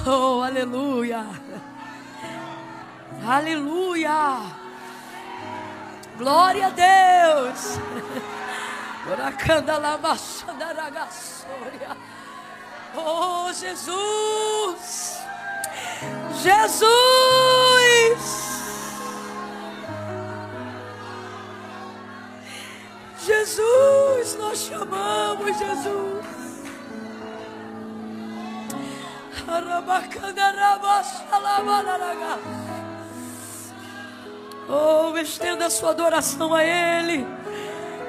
Oh, aleluia. Aleluia. Glória a Deus. Oh, Jesus. Jesus. Jesus, nós chamamos Jesus. Oh, estenda a sua adoração a Ele.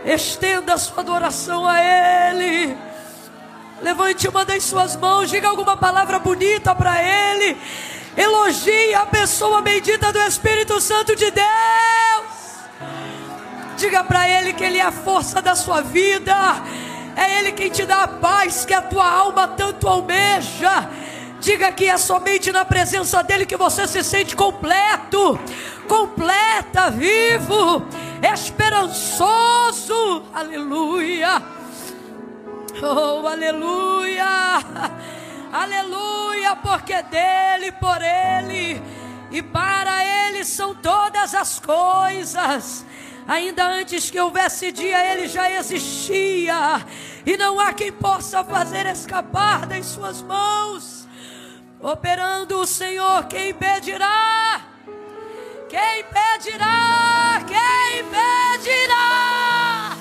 Estenda a sua adoração a Ele. Levante uma das suas mãos, diga alguma palavra bonita para Ele. Elogie a pessoa bendita do Espírito Santo de Deus. Diga para Ele que Ele é a força da sua vida. É Ele quem te dá a paz que a tua alma tanto almeja. Diga que é somente na presença dEle que você se sente completo, completa, vivo, esperançoso. Aleluia. Oh, aleluia. Aleluia, porque dEle, por Ele e para Ele são todas as coisas. Ainda antes que houvesse dia, Ele já existia, e não há quem possa fazer escapar das suas mãos. Operando o Senhor, quem impedirá? Quem impedirá? Quem impedirá?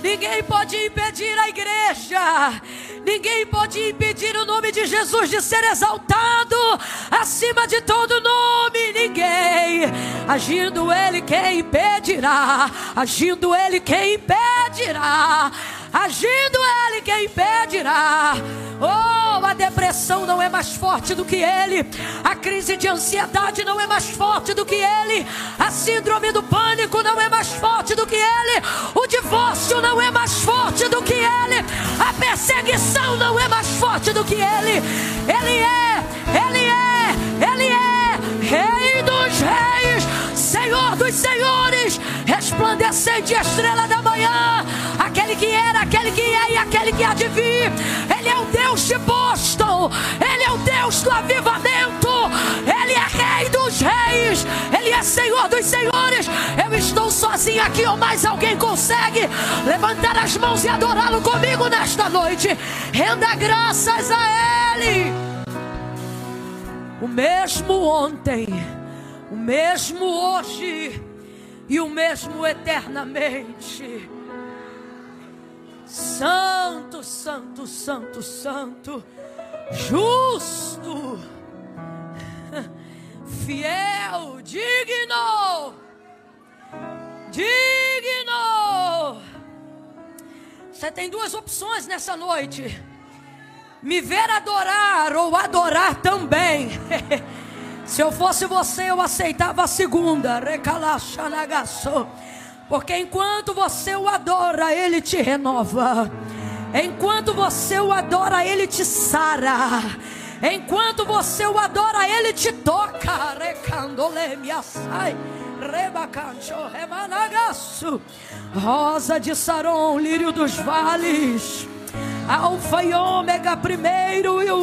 Ninguém pode impedir a igreja. Ninguém pode impedir o nome de Jesus de ser exaltado acima de todo nome. Ninguém. Agindo Ele, quem impedirá? Agindo Ele, quem impedirá? Agindo Ele, quem impedirá? Oh, a depressão não é mais forte do que Ele. A crise de ansiedade não é mais forte do que Ele. A síndrome do pânico não é mais forte do que Ele. O divórcio não é mais forte do que Ele. A perseguição não é mais forte do que Ele. Ele é Rei dos reis, Senhor dos senhores, resplandecente estrela da manhã, aquele que era, aquele que é e aquele que há de vir. Ele é o Deus de Boston, Ele é o Deus do avivamento, Ele é Rei dos reis, Ele é Senhor dos senhores. Eu estou sozinho aqui, ou mais alguém consegue levantar as mãos e adorá-lo comigo nesta noite? Renda graças a Ele. O mesmo ontem, o mesmo hoje e o mesmo eternamente. Santo, santo, santo, santo, justo, fiel, digno, digno. Você tem duas opções nessa noite: me ver adorar ou adorar também. Se eu fosse você, eu aceitava a segunda. Porque enquanto você o adora, Ele te renova. Enquanto você o adora, Ele te sara. Enquanto você o adora, Ele te toca. Rosa de Saron, lírio dos vales, Alfa e Ômega, primeiro e o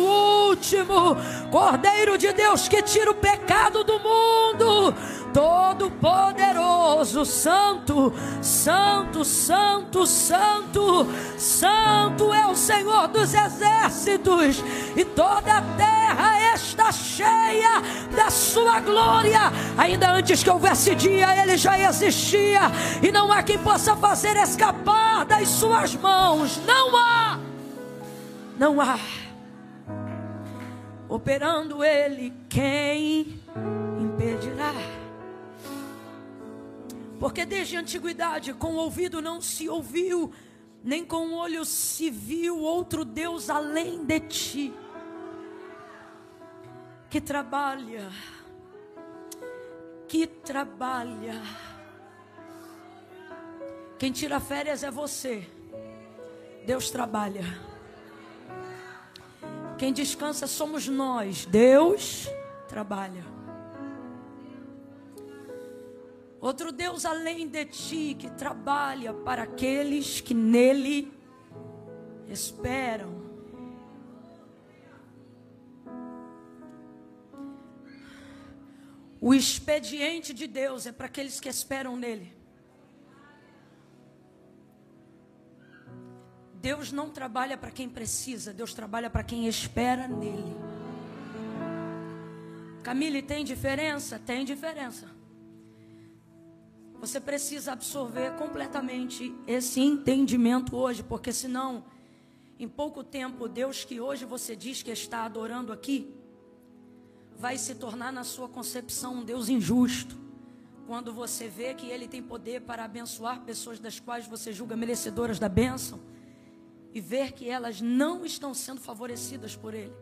último, Cordeiro de Deus que tira o pecado do mundo, todo poderoso, santo, santo, santo, santo, santo é o Senhor dos exércitos, e toda a terra está cheia da sua glória. Ainda antes que houvesse dia, Ele já existia, e não há quem possa fazer escapar das suas mãos. Não há. Não há. Operando Ele, quem impedirá? Porque desde a antiguidade com o ouvido não se ouviu, nem com o olho se viu outro Deus além de ti, que trabalha, quem tira férias é você. Deus trabalha. Quem descansa somos nós. Deus trabalha. Outro Deus além de ti, que trabalha para aqueles que nele esperam. O expediente de Deus é para aqueles que esperam nele. Deus não trabalha para quem precisa, Deus trabalha para quem espera nele. Camille, tem diferença? Tem diferença. Você precisa absorver completamente esse entendimento hoje, porque senão, em pouco tempo, Deus que hoje você diz que está adorando aqui, vai se tornar na sua concepção um Deus injusto. Quando você vê que Ele tem poder para abençoar pessoas das quais você julga merecedoras da bênção, e ver que elas não estão sendo favorecidas por Ele.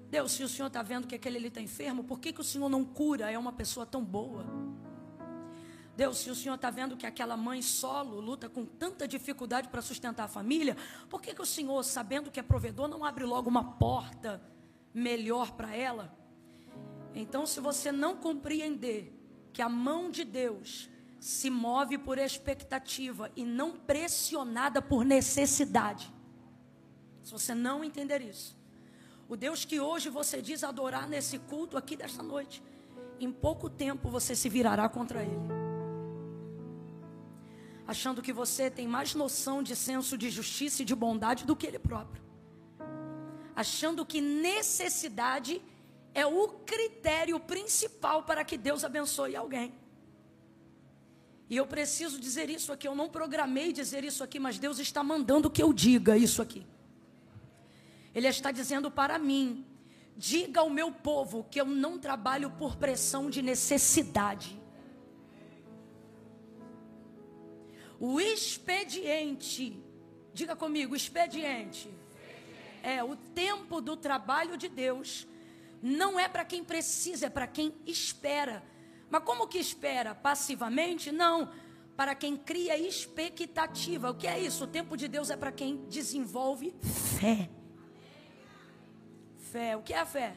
Deus, se o Senhor está vendo que aquele ali está enfermo, por que o Senhor não cura? É uma pessoa tão boa. Deus, se o Senhor está vendo que aquela mãe solo luta com tanta dificuldade para sustentar a família, por que o Senhor, sabendo que é provedor, não abre logo uma porta melhor para ela? Então, se você não compreender que a mão de Deus se move por expectativa e não pressionada por necessidade, se você não entender isso, o Deus que hoje você diz adorar nesse culto aqui desta noite, em pouco tempo você se virará contra Ele, achando que você tem mais noção de senso de justiça e de bondade do que Ele próprio, achando que necessidade é o critério principal para que Deus abençoe alguém. E eu preciso dizer isso aqui, eu não programei dizer isso aqui, mas Deus está mandando que eu diga isso aqui. Ele está dizendo para mim, diga ao meu povo que eu não trabalho por pressão de necessidade. O expediente, diga comigo, expediente. É o tempo do trabalho de Deus. Não é para quem precisa, é para quem espera. Mas como que espera? Passivamente? Não. Para quem cria expectativa. O que é isso? O tempo de Deus é para quem desenvolve fé. Fé. O que é a fé?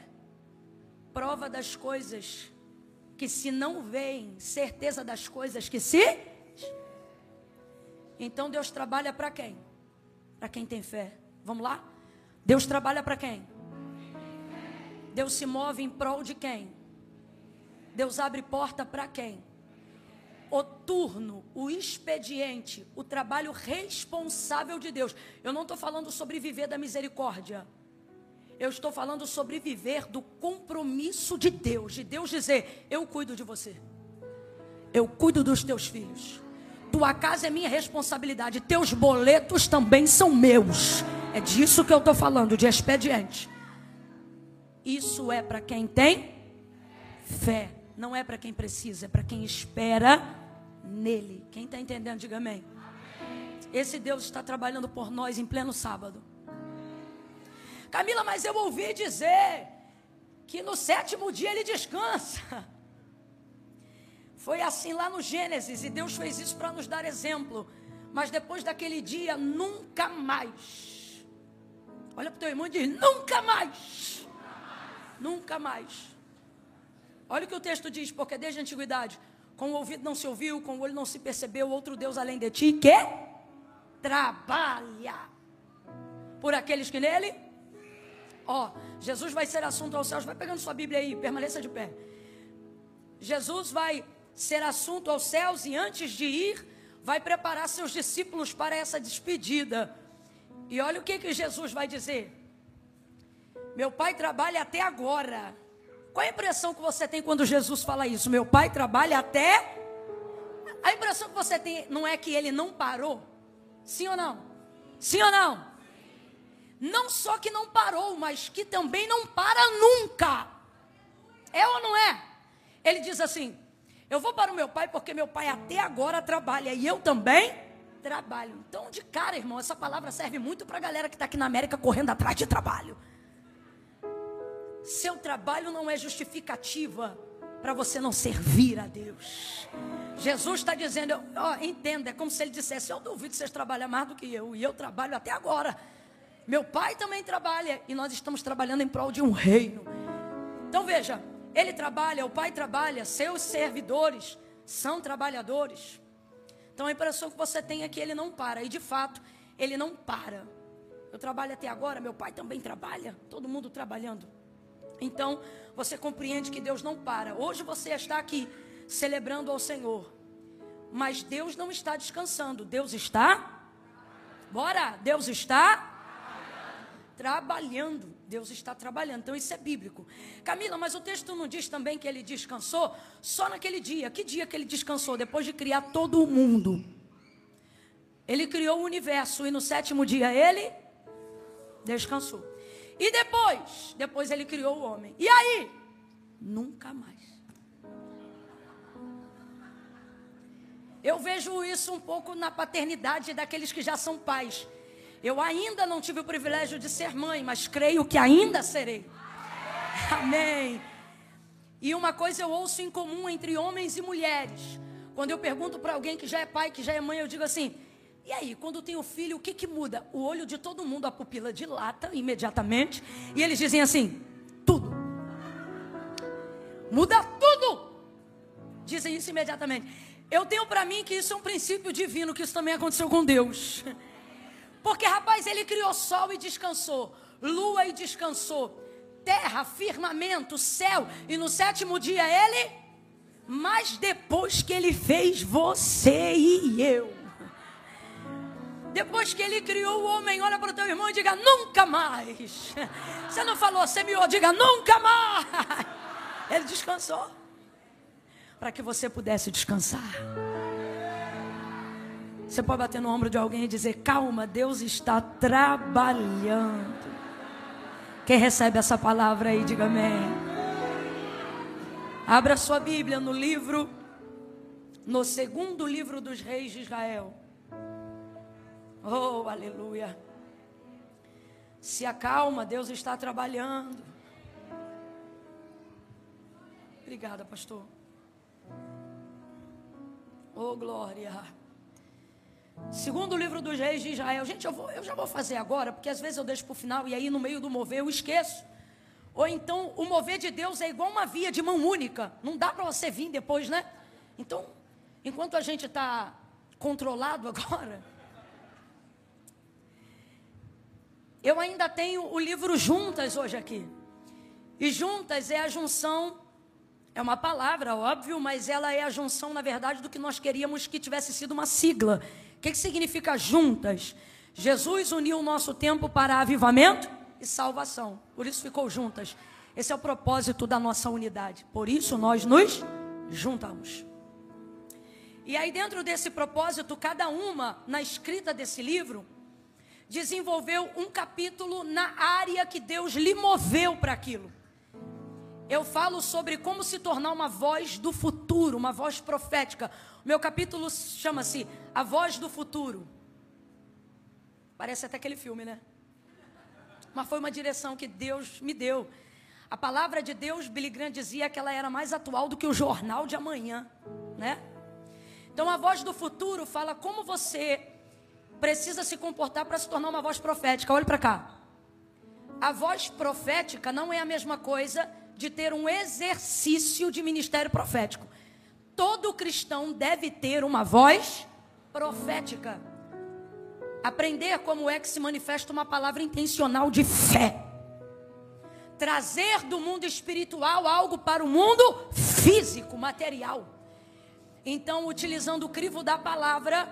Prova das coisas que se não veem, certeza das coisas que se... Então Deus trabalha para quem? Para quem tem fé. Vamos lá? Deus trabalha para quem? Deus se move em prol de quem? Deus abre porta para quem? O turno, o expediente, o trabalho responsável de Deus. Eu não estou falando sobre viver da misericórdia. Eu estou falando sobre viver do compromisso de Deus. De Deus dizer, eu cuido de você. Eu cuido dos teus filhos. Tua casa é minha responsabilidade. Teus boletos também são meus. É disso que eu estou falando, de expediente. Isso é para quem tem fé. Não é para quem precisa, é para quem espera nele. Quem está entendendo, diga amém. Esse Deus está trabalhando por nós em pleno sábado. Camila, mas eu ouvi dizer que no 7º dia ele descansa. Foi assim lá no Gênesis, e Deus fez isso para nos dar exemplo. Mas depois daquele dia, nunca mais. Olha para o teu irmão e diz, nunca mais. Nunca mais. Olha o que o texto diz, porque desde a antiguidade, com o ouvido não se ouviu, com o olho não se percebeu, outro Deus além de ti, que trabalha por aqueles que nele... Jesus vai ser assunto aos céus. Vai pegando sua Bíblia aí, permaneça de pé. Jesus vai ser assunto aos céus e antes de ir, vai preparar seus discípulos para essa despedida. E olha o que Jesus vai dizer. Meu pai trabalha até agora. Qual é a impressão que você tem quando Jesus fala isso? Meu pai trabalha até... A impressão que você tem não é que ele não parou? Sim ou não? Sim ou não? Não só que não parou, mas que também não para nunca. É ou não é? Ele diz assim, eu vou para o meu pai porque meu pai até agora trabalha e eu também trabalho. Então, de cara, irmão, essa palavra serve muito para a galera que está aqui na América correndo atrás de trabalho. Seu trabalho não é justificativa para você não servir a Deus. Jesus está dizendo, entenda, é como se ele dissesse, eu duvido que vocês trabalham mais do que eu, e eu trabalho até agora. Meu pai também trabalha, e nós estamos trabalhando em prol de um reino. Então veja, ele trabalha, o pai trabalha, seus servidores são trabalhadores. Então a impressão que você tem é que ele não para, e de fato, ele não para. Eu trabalho até agora, meu pai também trabalha, todo mundo trabalhando. Então, você compreende que Deus não para. Hoje você está aqui celebrando ao Senhor, mas Deus não está descansando. Deus está, bora, Deus está trabalhando. Deus está trabalhando, então isso é bíblico. Camila, mas o texto não diz também que ele descansou só naquele dia? Que dia que ele descansou? Depois de criar todo o mundo. Ele criou o universo e no 7º dia ele descansou. E depois ele criou o homem. E aí? Nunca mais. Eu vejo isso um pouco na paternidade daqueles que já são pais. Eu ainda não tive o privilégio de ser mãe, mas creio que ainda serei. Amém. E uma coisa eu ouço em comum entre homens e mulheres. Quando eu pergunto para alguém que já é pai, que já é mãe, eu digo assim: e aí, quando tem o filho, o que que muda? O olho de todo mundo, a pupila dilata imediatamente. E eles dizem assim: tudo. Muda tudo. Dizem isso imediatamente. Eu tenho para mim que isso é um princípio divino, que isso também aconteceu com Deus. Porque, rapaz, ele criou sol e descansou, lua e descansou, terra, firmamento, céu, e no 7º dia ele, mas depois que ele fez você e eu, depois que ele criou o homem, olha para o teu irmão e diga: nunca mais. Você não falou, semeou, diga: nunca mais. Ele descansou, para que você pudesse descansar. Você pode bater no ombro de alguém e dizer: calma, Deus está trabalhando. Quem recebe essa palavra aí, diga amém. Abra sua Bíblia no 2º livro dos reis de Israel. Oh, aleluia. Se acalma, Deus está trabalhando. Obrigada, pastor. Oh, glória. 2º livro dos reis de Israel. Gente, eu já vou fazer agora, porque às vezes eu deixo para o final e aí no meio do mover eu esqueço. Ou então o mover de Deus é igual uma via de mão única. Não dá para você vir depois, né? Então, enquanto a gente está controlado agora, eu ainda tenho o livro Juntas hoje aqui. E juntas é a junção, é uma palavra, óbvio, mas ela é a junção, na verdade, do que nós queríamos que tivesse sido uma sigla. O que significa juntas? Jesus uniu o nosso tempo para avivamento e salvação. Por isso ficou juntas. Esse é o propósito da nossa unidade. Por isso nós nos juntamos. E aí dentro desse propósito, cada uma, na escrita desse livro, desenvolveu um capítulo na área que Deus lhe moveu para aquilo. Eu falo sobre como se tornar uma voz do futuro, uma voz profética. O meu capítulo chama-se A Voz do Futuro. Parece até aquele filme, né? Mas foi uma direção que Deus me deu. A palavra de Deus, Billy Graham dizia que ela era mais atual do que o jornal de amanhã, né? Então a voz do futuro fala como você precisa se comportar para se tornar uma voz profética. Olha para cá. A voz profética não é a mesma coisa de ter um exercício de ministério profético. Todo cristão deve ter uma voz profética. Aprender como é que se manifesta uma palavra intencional de fé. Trazer do mundo espiritual algo para o mundo físico, material. Então, utilizando o crivo da palavra,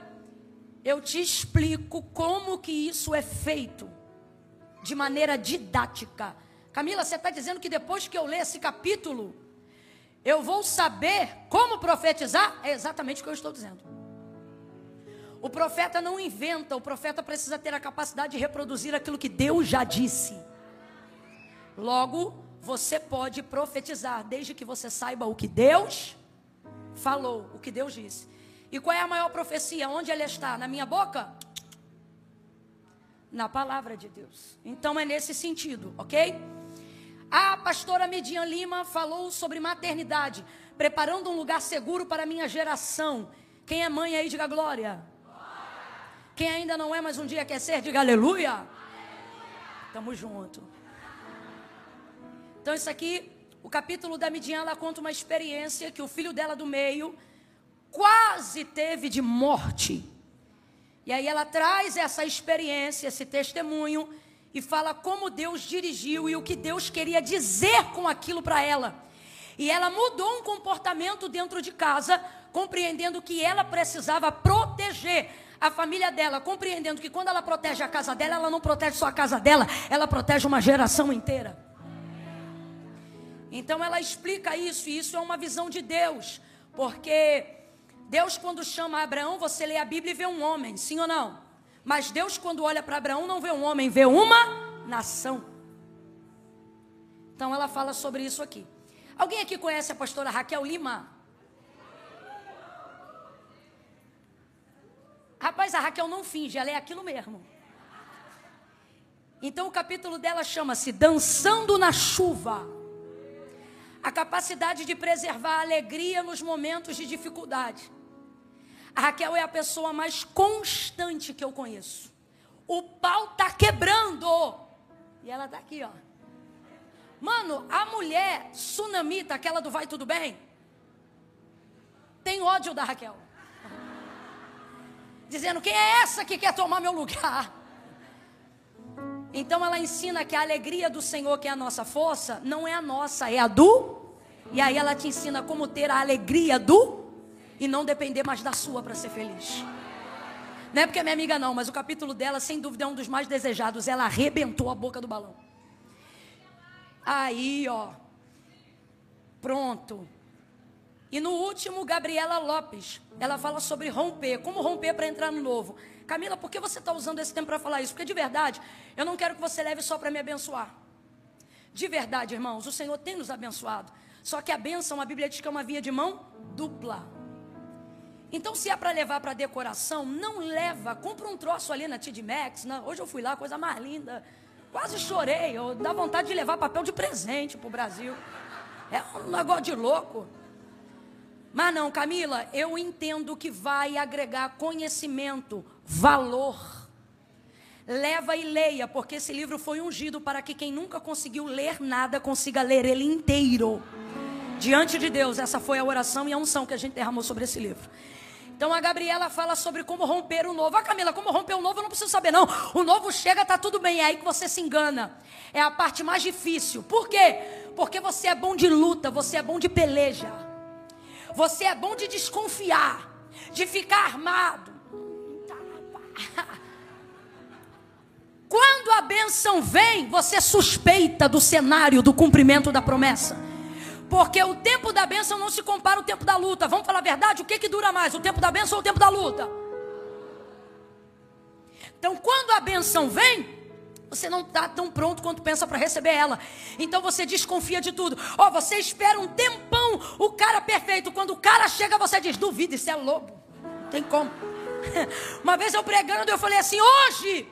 eu te explico como que isso é feito de maneira didática. Camila, você está dizendo que depois que eu ler esse capítulo, eu vou saber como profetizar? É exatamente o que eu estou dizendo. O profeta não inventa, o profeta precisa ter a capacidade de reproduzir aquilo que Deus já disse. Logo, você pode profetizar, desde que você saiba o que Deus falou, o que Deus disse. E qual é a maior profecia? Onde ela está? Na minha boca? Na palavra de Deus. Então é nesse sentido, ok? A pastora Midian Lima falou sobre maternidade, preparando um lugar seguro para a minha geração. Quem é mãe aí, diga glória. Quem ainda não é, mas um dia quer ser, diga aleluia. Tamo junto. Então isso aqui, o capítulo da Midian, ela conta uma experiência que o filho dela do meio quase teve de morte. E aí ela traz essa experiência, esse testemunho, e fala como Deus dirigiu e o que Deus queria dizer com aquilo para ela. E ela mudou um comportamento dentro de casa, compreendendo que ela precisava proteger a família dela, compreendendo que quando ela protege a casa dela, ela não protege só a casa dela, ela protege uma geração inteira. Então ela explica isso, e isso é uma visão de Deus, porque Deus, quando chama Abraão, você lê a Bíblia e vê um homem, sim ou não? Mas Deus, quando olha para Abraão, não vê um homem, vê uma nação. Então ela fala sobre isso aqui. Alguém aqui conhece a pastora Raquel Lima? Rapaz, a Raquel não finge, ela é aquilo mesmo. Então o capítulo dela chama-se Dançando na Chuva. A capacidade de preservar a alegria nos momentos de dificuldade. A Raquel é a pessoa mais constante que eu conheço. O pau tá quebrando. E ela tá aqui, ó. Mano, a mulher tsunamita, aquela do Vai Tudo Bem, tem ódio da Raquel. Dizendo, quem é essa que quer tomar meu lugar? Então ela ensina que a alegria do Senhor, que é a nossa força, não é a nossa, é a do. E aí ela te ensina como ter a alegria do e não depender mais da sua para ser feliz. Não é porque é minha amiga não, mas o capítulo dela, sem dúvida, é um dos mais desejados. Ela arrebentou a boca do balão. Aí, ó. Pronto. E no último, Gabriela Lopes. Ela fala sobre romper. Como romper para entrar no novo. Camila, por que você está usando esse tempo para falar isso? Porque de verdade, eu não quero que você leve só para me abençoar. De verdade, irmãos, o Senhor tem nos abençoado. Só que a bênção, a Bíblia diz que é uma via de mão dupla. Então, se é para levar para decoração, não leva. Compra um troço ali na TD Maxx. Hoje eu fui lá, coisa mais linda. Quase chorei. Dá vontade de levar papel de presente para o Brasil. É um negócio de louco. Mas não, Camila, eu entendo que vai agregar conhecimento, valor. Leva e leia, porque esse livro foi ungido para que quem nunca conseguiu ler nada consiga ler ele inteiro. Diante de Deus, essa foi a oração e a unção que a gente derramou sobre esse livro. Então a Gabriela fala sobre como romper o novo. Camila, como romper o novo eu não preciso saber não. O novo chega, tá tudo bem, é aí que você se engana. É a parte mais difícil. Por quê? Porque você é bom de luta, você é bom de peleja. Você é bom de desconfiar, de ficar armado. Quando a bênção vem, você suspeita do cenário, do cumprimento da promessa. Porque o tempo da bênção não se compara ao tempo da luta. Vamos falar a verdade? O que dura mais? O tempo da bênção ou o tempo da luta? Então, quando a bênção vem, você não está tão pronto quanto pensa para receber ela. Então você desconfia de tudo. Você espera um tempão o cara perfeito. Quando o cara chega, você diz, duvida, isso é lobo. Não tem como. Uma vez eu pregando, eu falei assim, hoje,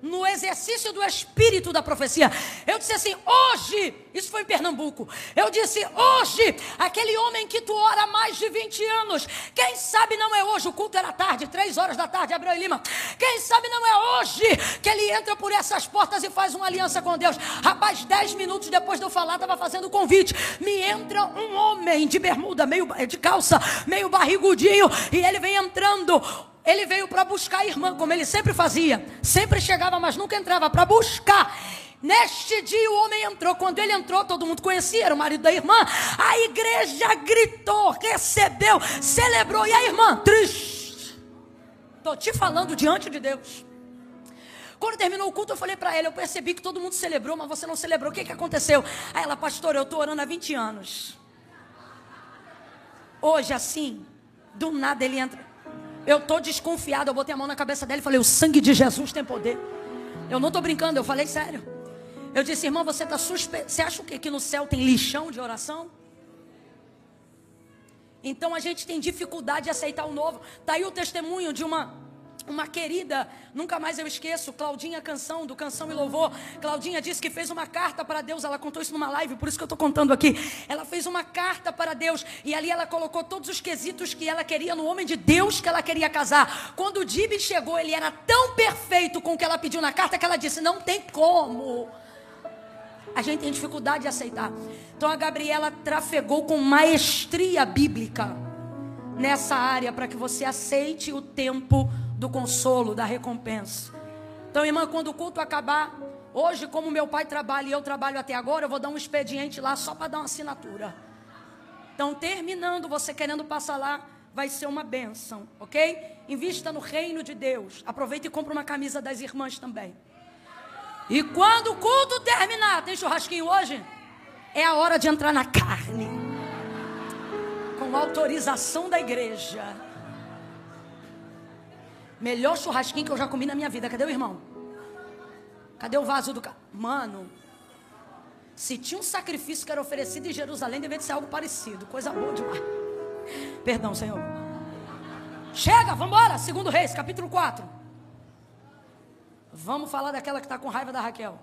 no exercício do espírito da profecia, eu disse assim, hoje, isso foi em Pernambuco, eu disse, hoje, aquele homem que tu ora há mais de 20 anos, quem sabe não é hoje, o culto era tarde, 3 horas da tarde, Abraão e Lima, quem sabe não é hoje, que ele entra por essas portas e faz uma aliança com Deus. Rapaz, 10 minutos depois de eu falar, estava fazendo o convite, me entra um homem de bermuda, meio de calça, meio barrigudinho, e ele vem entrando. Ele veio para buscar a irmã, como ele sempre fazia. Sempre chegava, mas nunca entrava, para buscar. Neste dia o homem entrou. Quando ele entrou, todo mundo conhecia, era o marido da irmã. A igreja gritou, recebeu, celebrou. E a irmã, triste. Estou te falando diante de Deus. Quando terminou o culto, eu falei para ela, eu percebi que todo mundo celebrou, mas você não celebrou. O que aconteceu? Aí ela, pastor, eu estou orando há 20 anos. Hoje, assim, do nada ele entra. Eu estou desconfiado, eu botei a mão na cabeça dela e falei, o sangue de Jesus tem poder. Eu não estou brincando, eu falei sério. Eu disse, irmã, você está suspeito. Você acha o quê? Que no céu tem lixão de oração? Então a gente tem dificuldade de aceitar o novo. Está aí o testemunho de uma querida, nunca mais eu esqueço, Claudinha Canção, do Canção e Louvor. Claudinha disse que fez uma carta para Deus, ela contou isso numa live, por isso que eu estou contando aqui. Ela fez uma carta para Deus, e ali ela colocou todos os quesitos que ela queria no homem de Deus que ela queria casar. Quando o Dibe chegou, ele era tão perfeito com o que ela pediu na carta, que ela disse, não tem como. A gente tem dificuldade de aceitar. Então a Gabriela trafegou com maestria bíblica nessa área, para que você aceite o tempo do consolo, da recompensa. Então, irmã, quando o culto acabar, hoje, como meu pai trabalha e eu trabalho até agora, eu vou dar um expediente lá só para dar uma assinatura. Então, terminando, você querendo passar lá, vai ser uma bênção, ok? Invista no reino de Deus. Aproveita e compra uma camisa das irmãs também. E quando o culto terminar, tem churrasquinho hoje? É a hora de entrar na carne. Com autorização da igreja. Melhor churrasquinho que eu já comi na minha vida. Cadê o irmão? Cadê o vaso do... Mano, se tinha um sacrifício que era oferecido em Jerusalém, deveria ser algo parecido. Coisa boa demais. Perdão, Senhor. Chega, vamos embora. 2 Reis, capítulo 4. Vamos falar daquela que está com raiva da Raquel.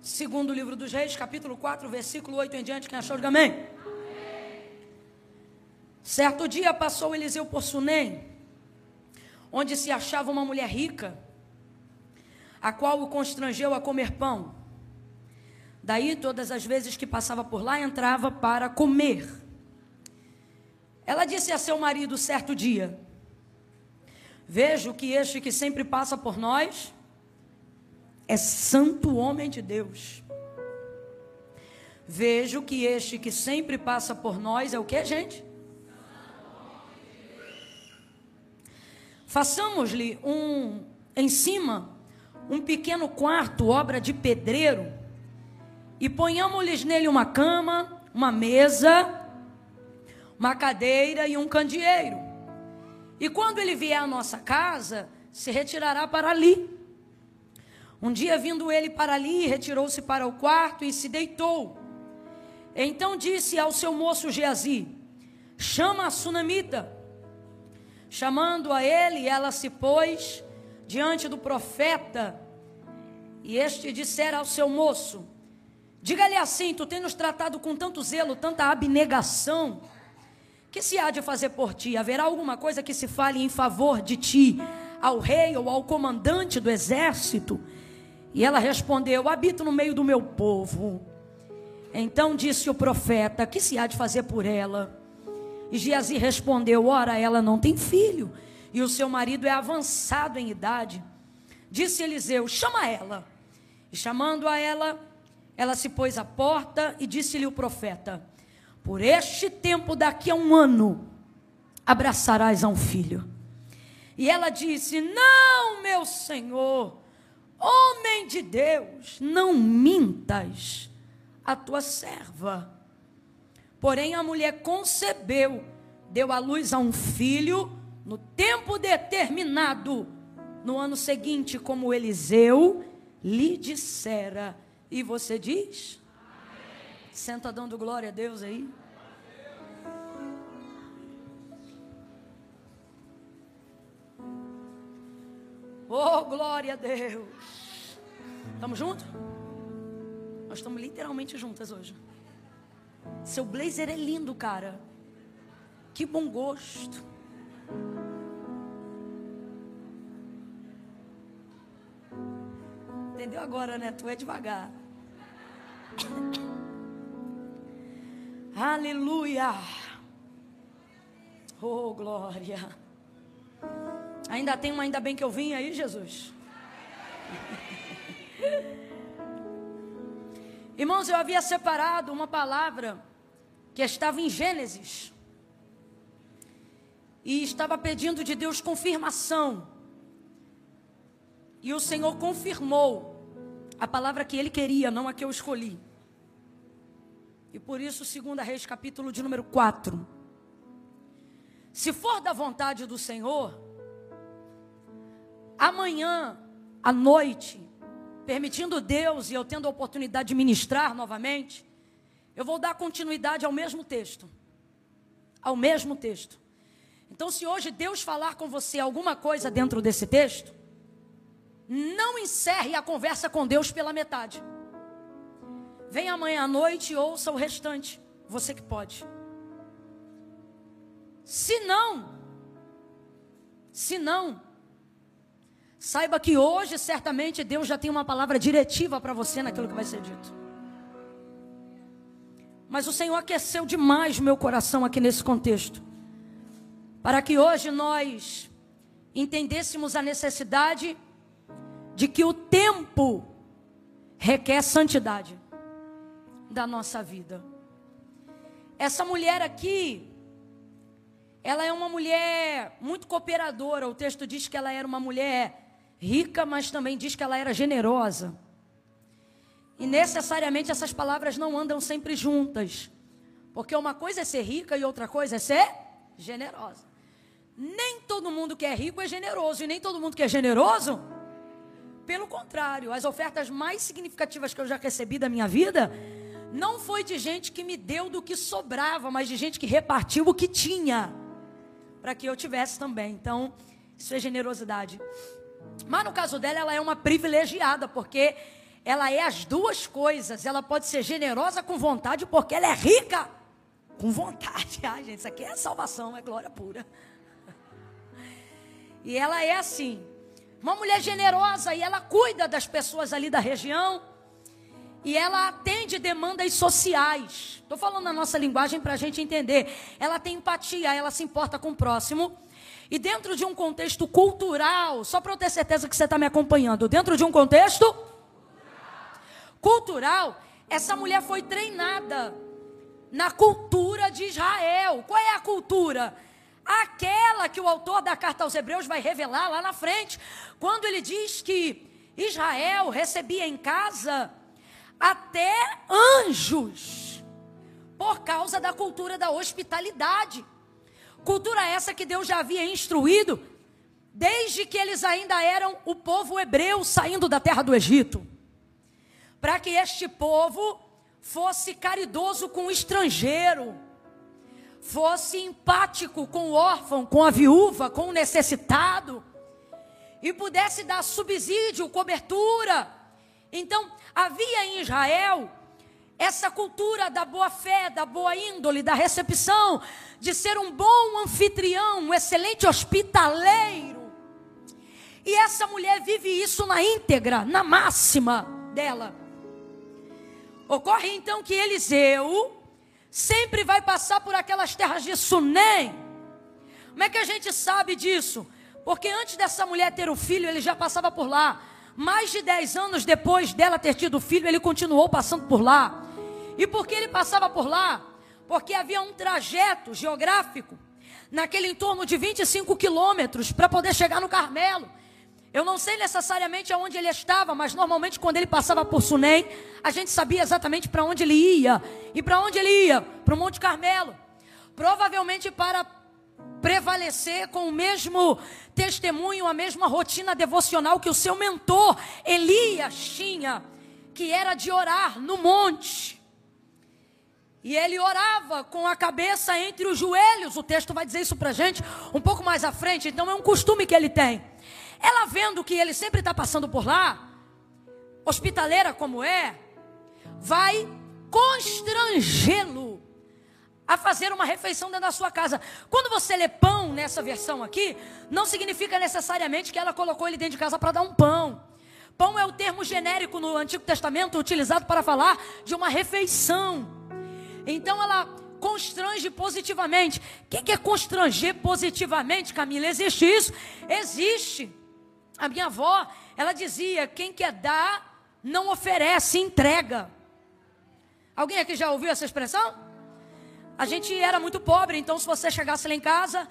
Segundo livro dos Reis, capítulo 4, versículo 8 em diante. Quem achou, diga amém. Certo dia passou Eliseu por Sunem, onde se achava uma mulher rica, a qual o constrangeu a comer pão. Daí, todas as vezes que passava por lá, entrava para comer. Ela disse a seu marido certo dia: vejo que este que sempre passa por nós é santo homem de Deus. Vejo que este que sempre passa por nós é o que, gente? Façamos-lhe em cima um pequeno quarto, obra de pedreiro, e ponhamos-lhes nele uma cama, uma mesa, uma cadeira e um candeeiro. E quando ele vier à nossa casa, se retirará para ali. Um dia, vindo ele para ali, retirou-se para o quarto e se deitou. Então disse ao seu moço Geazi: chama a sunamita. Chamando a ele, ela se pôs diante do profeta, e este dissera ao seu moço: diga-lhe assim, tu tens nos tratado com tanto zelo, tanta abnegação, que se há de fazer por ti? Haverá alguma coisa que se fale em favor de ti ao rei ou ao comandante do exército? E ela respondeu: habito no meio do meu povo. Então disse o profeta: que se há de fazer por ela? E Geazi respondeu: ora, ela não tem filho, e o seu marido é avançado em idade. Disse Eliseu: chama ela. E chamando a ela, ela se pôs à porta, e disse-lhe o profeta: por este tempo, daqui a 1 ano, abraçarás a um filho. E ela disse: não, meu senhor, homem de Deus, não mintas a tua serva. Porém a mulher concebeu, deu à luz a um filho, no tempo determinado, no ano seguinte, como Eliseu lhe dissera. E você diz? Amém. Senta dando glória a Deus aí. Oh, glória a Deus. Estamos juntos? Nós estamos literalmente juntas hoje. Seu blazer é lindo, cara. Que bom gosto. Entendeu agora, né? Tu é devagar. Aleluia. Oh, glória. Ainda tem uma ainda bem que eu vim aí, Jesus. Irmãos, eu havia separado uma palavra que estava em Gênesis e estava pedindo de Deus confirmação, e o Senhor confirmou a palavra que Ele queria, não a que eu escolhi. E por isso 2 Reis, capítulo de número 4. Se for da vontade do Senhor, amanhã à noite, permitindo Deus e eu tendo a oportunidade de ministrar novamente, eu vou dar continuidade ao mesmo texto. Ao mesmo texto. Então, se hoje Deus falar com você alguma coisa dentro desse texto, não encerre a conversa com Deus pela metade. Venha amanhã à noite e ouça o restante. Você que pode. Se não, saiba que hoje, certamente, Deus já tem uma palavra diretiva para você naquilo que vai ser dito. Mas o Senhor aqueceu demais o meu coração aqui nesse contexto, para que hoje nós entendêssemos a necessidade de que o tempo requer santidade da nossa vida. Essa mulher aqui, ela é uma mulher muito cooperadora. O texto diz que ela era uma mulher rica, mas também diz que ela era generosa. E necessariamente essas palavras não andam sempre juntas, porque uma coisa é ser rica e outra coisa é ser generosa. Nem todo mundo que é rico é generoso, e nem todo mundo que é generoso, pelo contrário. As ofertas mais significativas que eu já recebi da minha vida não foi de gente que me deu do que sobrava, mas de gente que repartiu o que tinha, para que eu tivesse também. Então, isso é generosidade. Mas no caso dela, ela é uma privilegiada, porque ela é as duas coisas. Ela pode ser generosa com vontade, porque ela é rica com vontade. Ai, gente, isso aqui é salvação, é glória pura. E ela é assim, uma mulher generosa, e ela cuida das pessoas ali da região, e ela atende demandas sociais. Estou falando na nossa linguagem para a gente entender. Ela tem empatia, ela se importa com o próximo. E dentro de um contexto cultural, só para eu ter certeza que você está me acompanhando, dentro de um contexto cultural, essa mulher foi treinada na cultura de Israel. Qual é a cultura? Aquela que o autor da carta aos Hebreus vai revelar lá na frente, quando ele diz que Israel recebia em casa até anjos, por causa da cultura da hospitalidade. Cultura essa que Deus já havia instruído, desde que eles ainda eram o povo hebreu saindo da terra do Egito, para que este povo fosse caridoso com o estrangeiro, fosse empático com o órfão, com a viúva, com o necessitado, e pudesse dar subsídio, cobertura. Então, havia em Israel essa cultura da boa fé, da boa índole, da recepção, de ser um bom anfitrião, um excelente hospitaleiro. E essa mulher vive isso na íntegra, na máxima dela. Ocorre então que Eliseu sempre vai passar por aquelas terras de Sunem. Como é que a gente sabe disso? Porque antes dessa mulher ter o filho, ele já passava por lá. Mais de 10 anos depois dela ter tido o filho, ele continuou passando por lá. E por que ele passava por lá? Porque havia um trajeto geográfico, naquele entorno de 25 quilômetros, para poder chegar no Carmelo. Eu não sei necessariamente aonde ele estava, mas normalmente quando ele passava por Sunem, a gente sabia exatamente para onde ele ia. E para onde ele ia? Para o Monte Carmelo. Provavelmente para prevalecer com o mesmo testemunho, a mesma rotina devocional que o seu mentor Elias tinha, que era de orar no monte. E ele orava com a cabeça entre os joelhos. O texto vai dizer isso para a gente um pouco mais à frente. Então é um costume que ele tem. Ela, vendo que ele sempre está passando por lá, hospitaleira como é, vai constrangê-lo a fazer uma refeição dentro da sua casa. Quando você lê pão nessa versão aqui, não significa necessariamente que ela colocou ele dentro de casa para dar um pão. Pão é o termo genérico no Antigo Testamento utilizado para falar de uma refeição. Então ela constrange positivamente. O que é constranger positivamente, Camila? Existe isso? Existe. A minha avó, ela dizia: quem quer dar, não oferece, entrega. Alguém aqui já ouviu essa expressão? A gente era muito pobre, então se você chegasse lá em casa,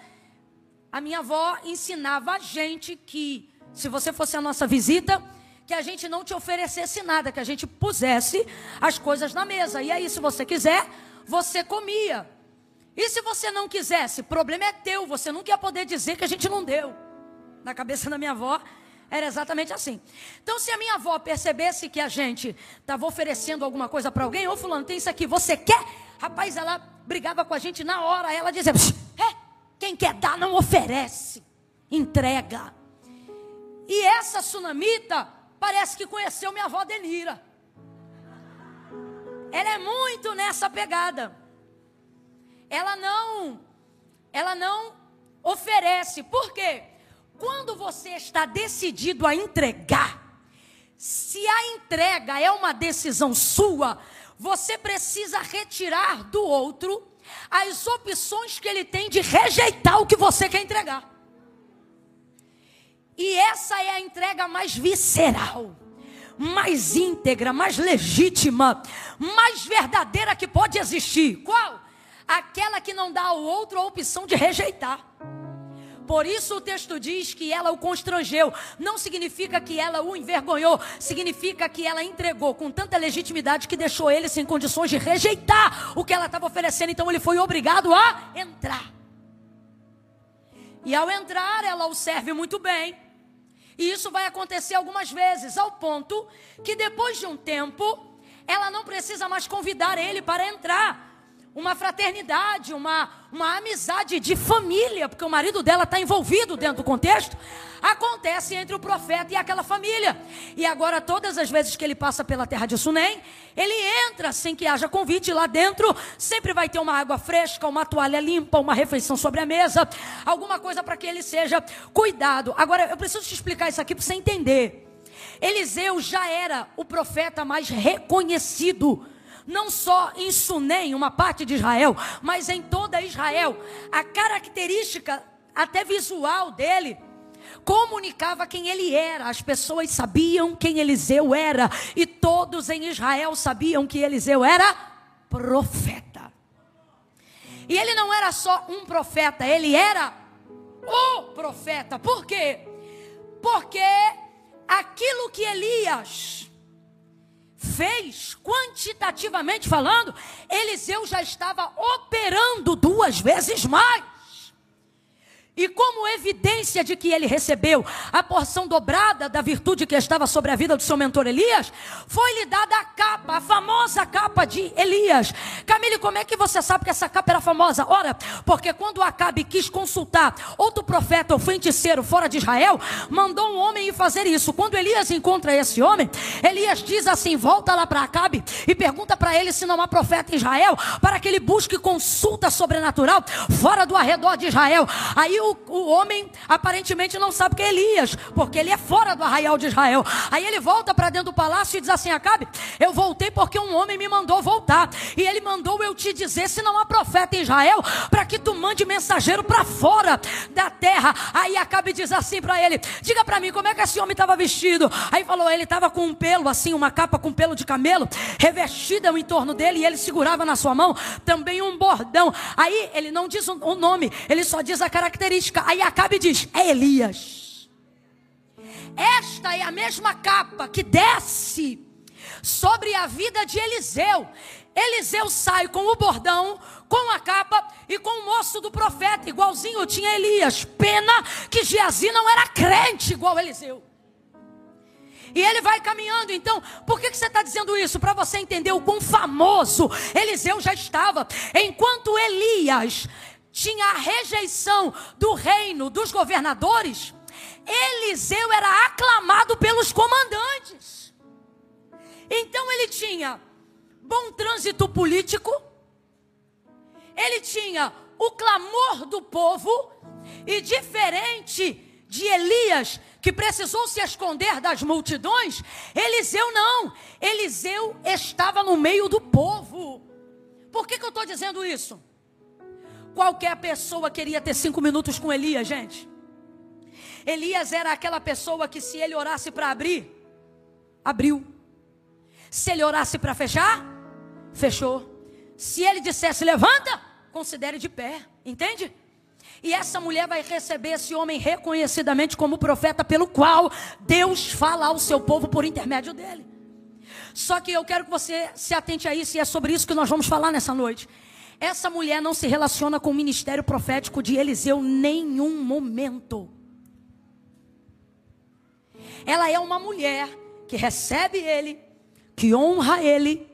a minha avó ensinava a gente que, se você fosse a nossa visita, que a gente não te oferecesse nada, que a gente pusesse as coisas na mesa. E aí, se você quiser, você comia. E se você não quisesse, o problema é teu, você nunca ia poder dizer que a gente não deu. Na cabeça da minha avó, era exatamente assim. Então, se a minha avó percebesse que a gente estava oferecendo alguma coisa para alguém, ô fulano, tem isso aqui, você quer? Rapaz, ela brigava com a gente na hora, ela dizia: quem quer dar não oferece, entrega. E essa sunamita parece que conheceu minha avó Denira. Ela é muito nessa pegada. Ela não oferece. Por quê? Quando você está decidido a entregar, se a entrega é uma decisão sua, você precisa retirar do outro as opções que ele tem de rejeitar o que você quer entregar. E essa é a entrega mais visceral, mais íntegra, mais legítima, mais verdadeira que pode existir. Qual? Aquela que não dá ao outro a opção de rejeitar. Por isso o texto diz que ela o constrangeu. Não significa que ela o envergonhou, significa que ela entregou com tanta legitimidade que deixou ele sem condições de rejeitar o que ela estava oferecendo. Então ele foi obrigado a entrar. E ao entrar, ela o serve muito bem. E isso vai acontecer algumas vezes, ao ponto que depois de um tempo, ela não precisa mais convidar ele para entrar. Uma fraternidade, uma amizade de família, porque o marido dela está envolvido dentro do contexto, acontece entre o profeta e aquela família. E agora todas as vezes que ele passa pela terra de Sunem, ele entra sem que haja convite. Lá dentro sempre vai ter uma água fresca, uma toalha limpa, uma refeição sobre a mesa, alguma coisa para que ele seja cuidado. Agora eu preciso te explicar isso aqui para você entender. Eliseu já era o profeta mais reconhecido, não só em Sunem, uma parte de Israel, mas em toda Israel. A característica até visual dele comunicava quem ele era. As pessoas sabiam quem Eliseu era, e todos em Israel sabiam que Eliseu era profeta. E ele não era só um profeta, ele era o profeta. Por quê? Porque aquilo que Elias fez, quantitativamente falando, Eliseu já estava operando 2 vezes mais. E como evidência de que ele recebeu a porção dobrada da virtude que estava sobre a vida do seu mentor Elias, foi-lhe dada a capa, a famosa capa de Elias. Camille, como é que você sabe que essa capa era famosa? Ora, porque quando Acabe quis consultar outro profeta ou feiticeiro fora de Israel, mandou um homem ir fazer isso. Quando Elias encontra esse homem, Elias diz assim: volta lá para Acabe e pergunta para ele se não há profeta em Israel, para que ele busque consulta sobrenatural fora do arredor de Israel. Aí o homem aparentemente não sabe que é Elias, porque ele é fora do arraial de Israel. Aí ele volta para dentro do palácio e diz assim: Acabe, eu voltei porque um homem me mandou voltar, e ele mandou eu te dizer se não há profeta em Israel, para que tu mande mensageiro para fora da terra. Aí Acabe diz assim para ele: diga para mim, como é que esse homem estava vestido? Aí falou: ele estava com um pelo assim, uma capa com pelo de camelo, revestida em torno dele, e ele segurava na sua mão também um bordão. Aí ele não diz o nome, ele só diz a característica. Aí Acabe diz: é Elias. Esta é a mesma capa que desce sobre a vida de Eliseu. Eliseu sai com o bordão, com a capa e com o moço do profeta, igualzinho tinha Elias. Pena que Geazi não era crente igual Eliseu. E ele vai caminhando. Então, por que você está dizendo isso? Para você entender o quão famoso Eliseu já estava. Enquanto Elias tinha a rejeição do reino, dos governadores, Eliseu era aclamado pelos comandantes. Então ele tinha bom trânsito político, ele tinha o clamor do povo, e diferente de Elias, que precisou se esconder das multidões, Eliseu não. Eliseu estava no meio do povo. Por que eu estou dizendo isso? Qualquer pessoa queria ter 5 minutos com Elias, gente. Elias era aquela pessoa que, se ele orasse para abrir, abriu. Se ele orasse para fechar, fechou. Se ele dissesse levanta, considere de pé, entende? E essa mulher vai receber esse homem reconhecidamente como profeta, pelo qual Deus fala ao seu povo por intermédio dele. Só que eu quero que você se atente a isso, e é sobre isso que nós vamos falar nessa noite. Essa mulher não se relaciona com o ministério profético de Eliseu em nenhum momento. Ela é uma mulher que recebe ele, que honra ele,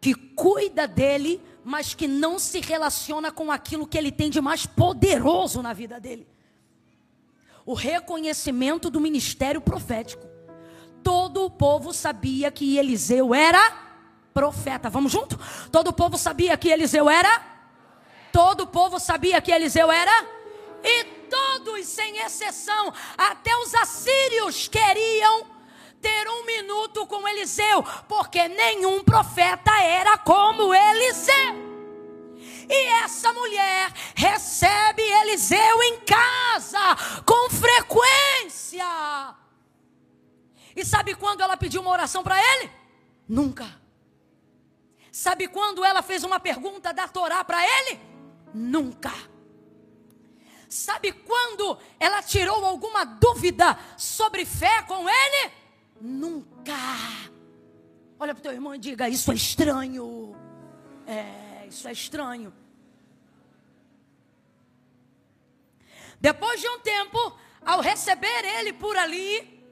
que cuida dele, mas que não se relaciona com aquilo que ele tem de mais poderoso na vida dele: o reconhecimento do ministério profético. Todo o povo sabia que Eliseu era profeta. Vamos junto? Todo o povo sabia que Eliseu era? Todo o povo sabia que Eliseu era? E todos, sem exceção, até os assírios queriam ter 1 minuto com Eliseu, porque nenhum profeta era como Eliseu. E essa mulher recebe Eliseu em casa com frequência. E sabe quando ela pediu uma oração para ele? Nunca. Sabe quando ela fez uma pergunta da Torá para ele? Nunca. Sabe quando ela tirou alguma dúvida sobre fé com ele? Nunca. Olha para o teu irmão e diga: isso é estranho. Isso é estranho. Depois de um tempo, ao receber ele por ali,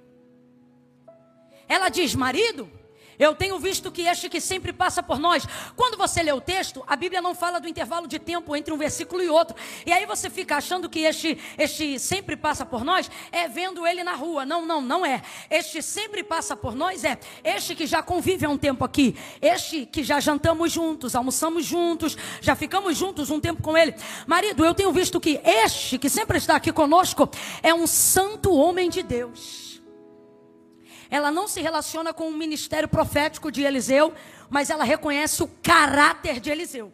ela diz: marido, eu tenho visto que este que sempre passa por nós. Quando você lê o texto, a Bíblia não fala do intervalo de tempo entre um versículo e outro. E aí você fica achando que este sempre passa por nós é vendo ele na rua. Não é. Este sempre passa por nós é este que já convive há um tempo aqui. Este que já jantamos juntos, almoçamos juntos, já ficamos juntos um tempo com ele. Marido, eu tenho visto que este que sempre está aqui conosco é um santo homem de Deus. Ela não se relaciona com o ministério profético de Eliseu, mas ela reconhece o caráter de Eliseu.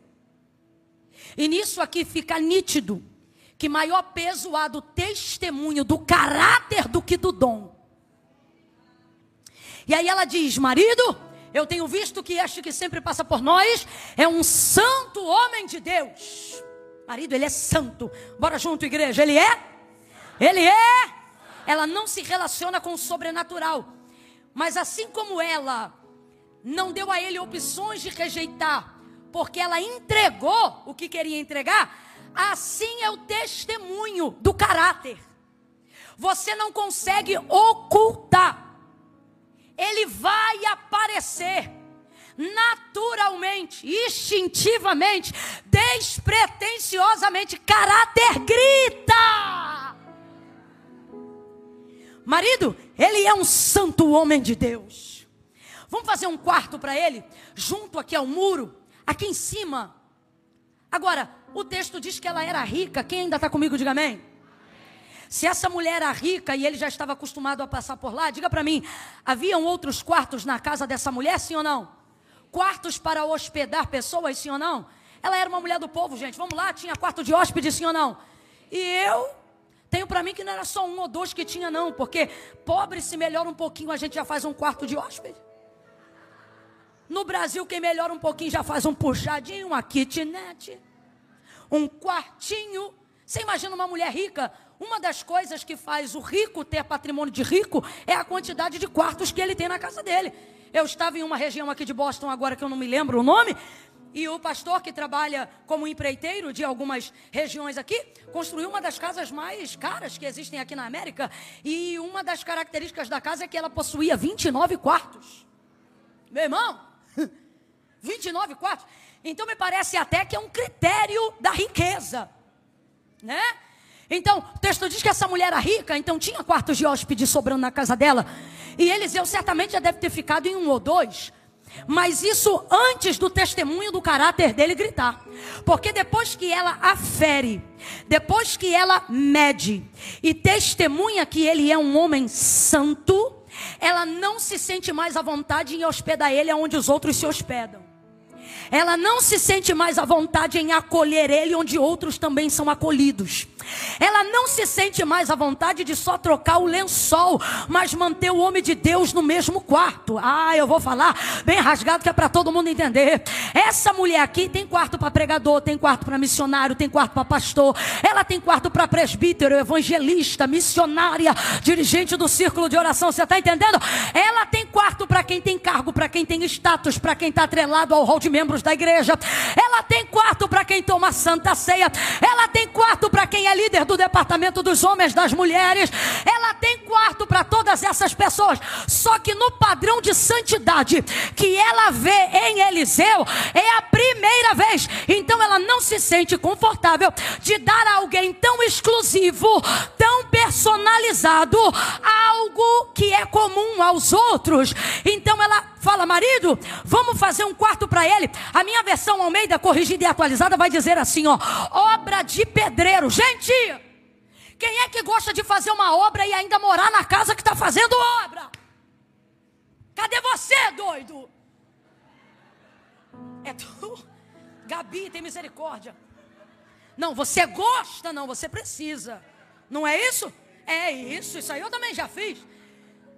E nisso aqui fica nítido que maior peso há do testemunho, do caráter, do que do dom. E aí ela diz: marido, eu tenho visto que este que sempre passa por nós é um santo homem de Deus. Marido, ele é santo. Bora junto, igreja. Ele é? Ele é. Ela não se relaciona com o sobrenatural. Mas assim como ela não deu a ele opções de rejeitar, porque ela entregou o que queria entregar, assim é o testemunho do caráter. Você não consegue ocultar. Ele vai aparecer naturalmente, instintivamente, despretensiosamente. Caráter grita. Marido, ele é um santo homem de Deus. Vamos fazer um quarto para ele, junto aqui ao muro, aqui em cima. Agora, o texto diz que ela era rica. Quem ainda está comigo, diga amém. Se essa mulher era rica e ele já estava acostumado a passar por lá, diga para mim, haviam outros quartos na casa dessa mulher, sim ou não? Quartos para hospedar pessoas, sim ou não? Ela era uma mulher do povo, gente, vamos lá, tinha quarto de hóspede, sim ou não? E eu tenho para mim que não era só 1 ou 2 que tinha não, porque pobre se melhora um pouquinho, a gente já faz um quarto de hóspede. No Brasil, quem melhora um pouquinho já faz um puxadinho, uma kitnet, um quartinho. Você imagina uma mulher rica? Uma das coisas que faz o rico ter patrimônio de rico é a quantidade de quartos que ele tem na casa dele. Eu estava em uma região aqui de Boston agora que eu não me lembro o nome, e o pastor que trabalha como empreiteiro de algumas regiões aqui, construiu uma das casas mais caras que existem aqui na América. E uma das características da casa é que ela possuía 29 quartos. Meu irmão, 29 quartos. Então me parece até que é um critério da riqueza, né? Então, o texto diz que essa mulher era rica, então tinha quartos de hóspede sobrando na casa dela. E Eliseu certamente já deve ter ficado em 1 ou 2. Mas isso antes do testemunho do caráter dele gritar. Porque depois que ela afere, depois que ela mede e testemunha que ele é um homem santo, ela não se sente mais à vontade em hospedar ele onde os outros se hospedam. Ela não se sente mais à vontade em acolher ele onde outros também são acolhidos. Ela não se sente mais à vontade de só trocar o lençol, mas manter o homem de Deus no mesmo quarto. Eu vou falar bem rasgado que é para todo mundo entender. Essa mulher aqui tem quarto para pregador, tem quarto para missionário, tem quarto para pastor. Ela tem quarto para presbítero, evangelista, missionária, dirigente do círculo de oração. Você está entendendo? Ela tem quarto para quem tem cargo, para quem tem status, para quem está atrelado ao hall de membros da igreja. Ela tem quarto para quem toma santa ceia. Ela tem quarto para quem é líder do departamento dos homens, das mulheres. Ela tem quarto para todas essas pessoas. Só que no padrão de santidade que ela vê em Eliseu, é a primeira vez. Então ela não se sente confortável de dar a alguém tão exclusivo, tão personalizado, algo que é comum aos outros. Então ela fala: marido, vamos fazer um quarto para ele. A minha versão Almeida, corrigida e atualizada, vai dizer assim, obra de pedreiro. Gente, Quem é que gosta de fazer uma obra e ainda morar na casa que está fazendo obra? Cadê você, doido? É tu? Gabi, tem misericórdia. Não, você gosta, não, você precisa. Não é isso? É isso, isso aí eu também já fiz.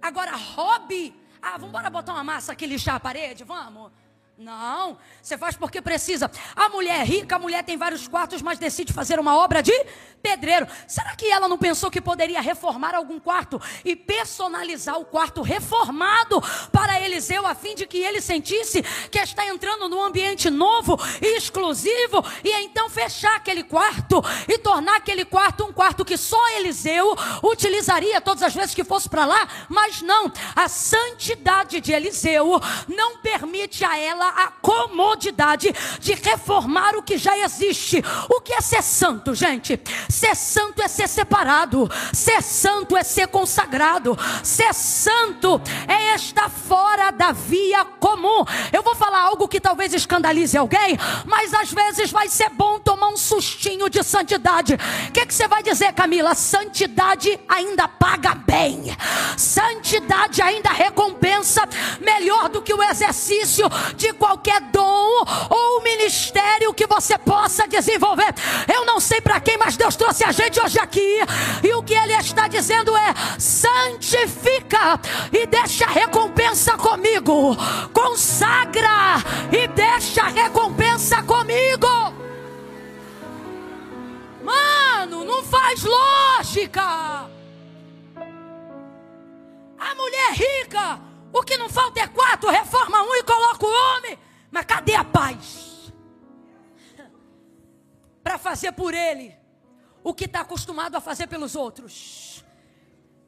Agora, hobby. Vamos embora botar uma massa aqui e lixar a parede, vamos? Não, você faz porque precisa. A mulher é rica, a mulher tem vários quartos, mas decide fazer uma obra de pedreiro. Será que ela não pensou que poderia reformar algum quarto e personalizar o quarto reformado para Eliseu, a fim de que ele sentisse que está entrando num ambiente novo e exclusivo, e então fechar aquele quarto e tornar aquele quarto um quarto que só Eliseu utilizaria todas as vezes que fosse para lá? Mas não, a santidade de Eliseu não permite a ela a comodidade de reformar o que já existe. O que é ser santo, gente? Ser santo é ser separado. Ser santo é ser consagrado. Ser santo é estar fora da via comum. Eu vou falar algo que talvez escandalize alguém, mas às vezes vai ser bom tomar um sustinho de santidade. O que você vai dizer, Camila? Santidade ainda paga bem. Santidade ainda recompensa melhor do que o exercício de qualquer dom ou ministério que você possa desenvolver. Eu não sei para quem, mas Deus trouxe a gente hoje aqui, e o que Ele está dizendo é: santifica e deixa a recompensa comigo. Consagra e deixa a recompensa comigo. Mano, não faz lógica. A mulher rica, o que não falta é quarto, reforma um e coloca o homem. Mas cadê a paz? Para fazer por ele o que está acostumado a fazer pelos outros.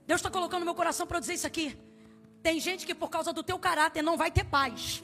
Deus está colocando no meu coração para eu dizer isso aqui. Tem gente que por causa do teu caráter não vai ter paz.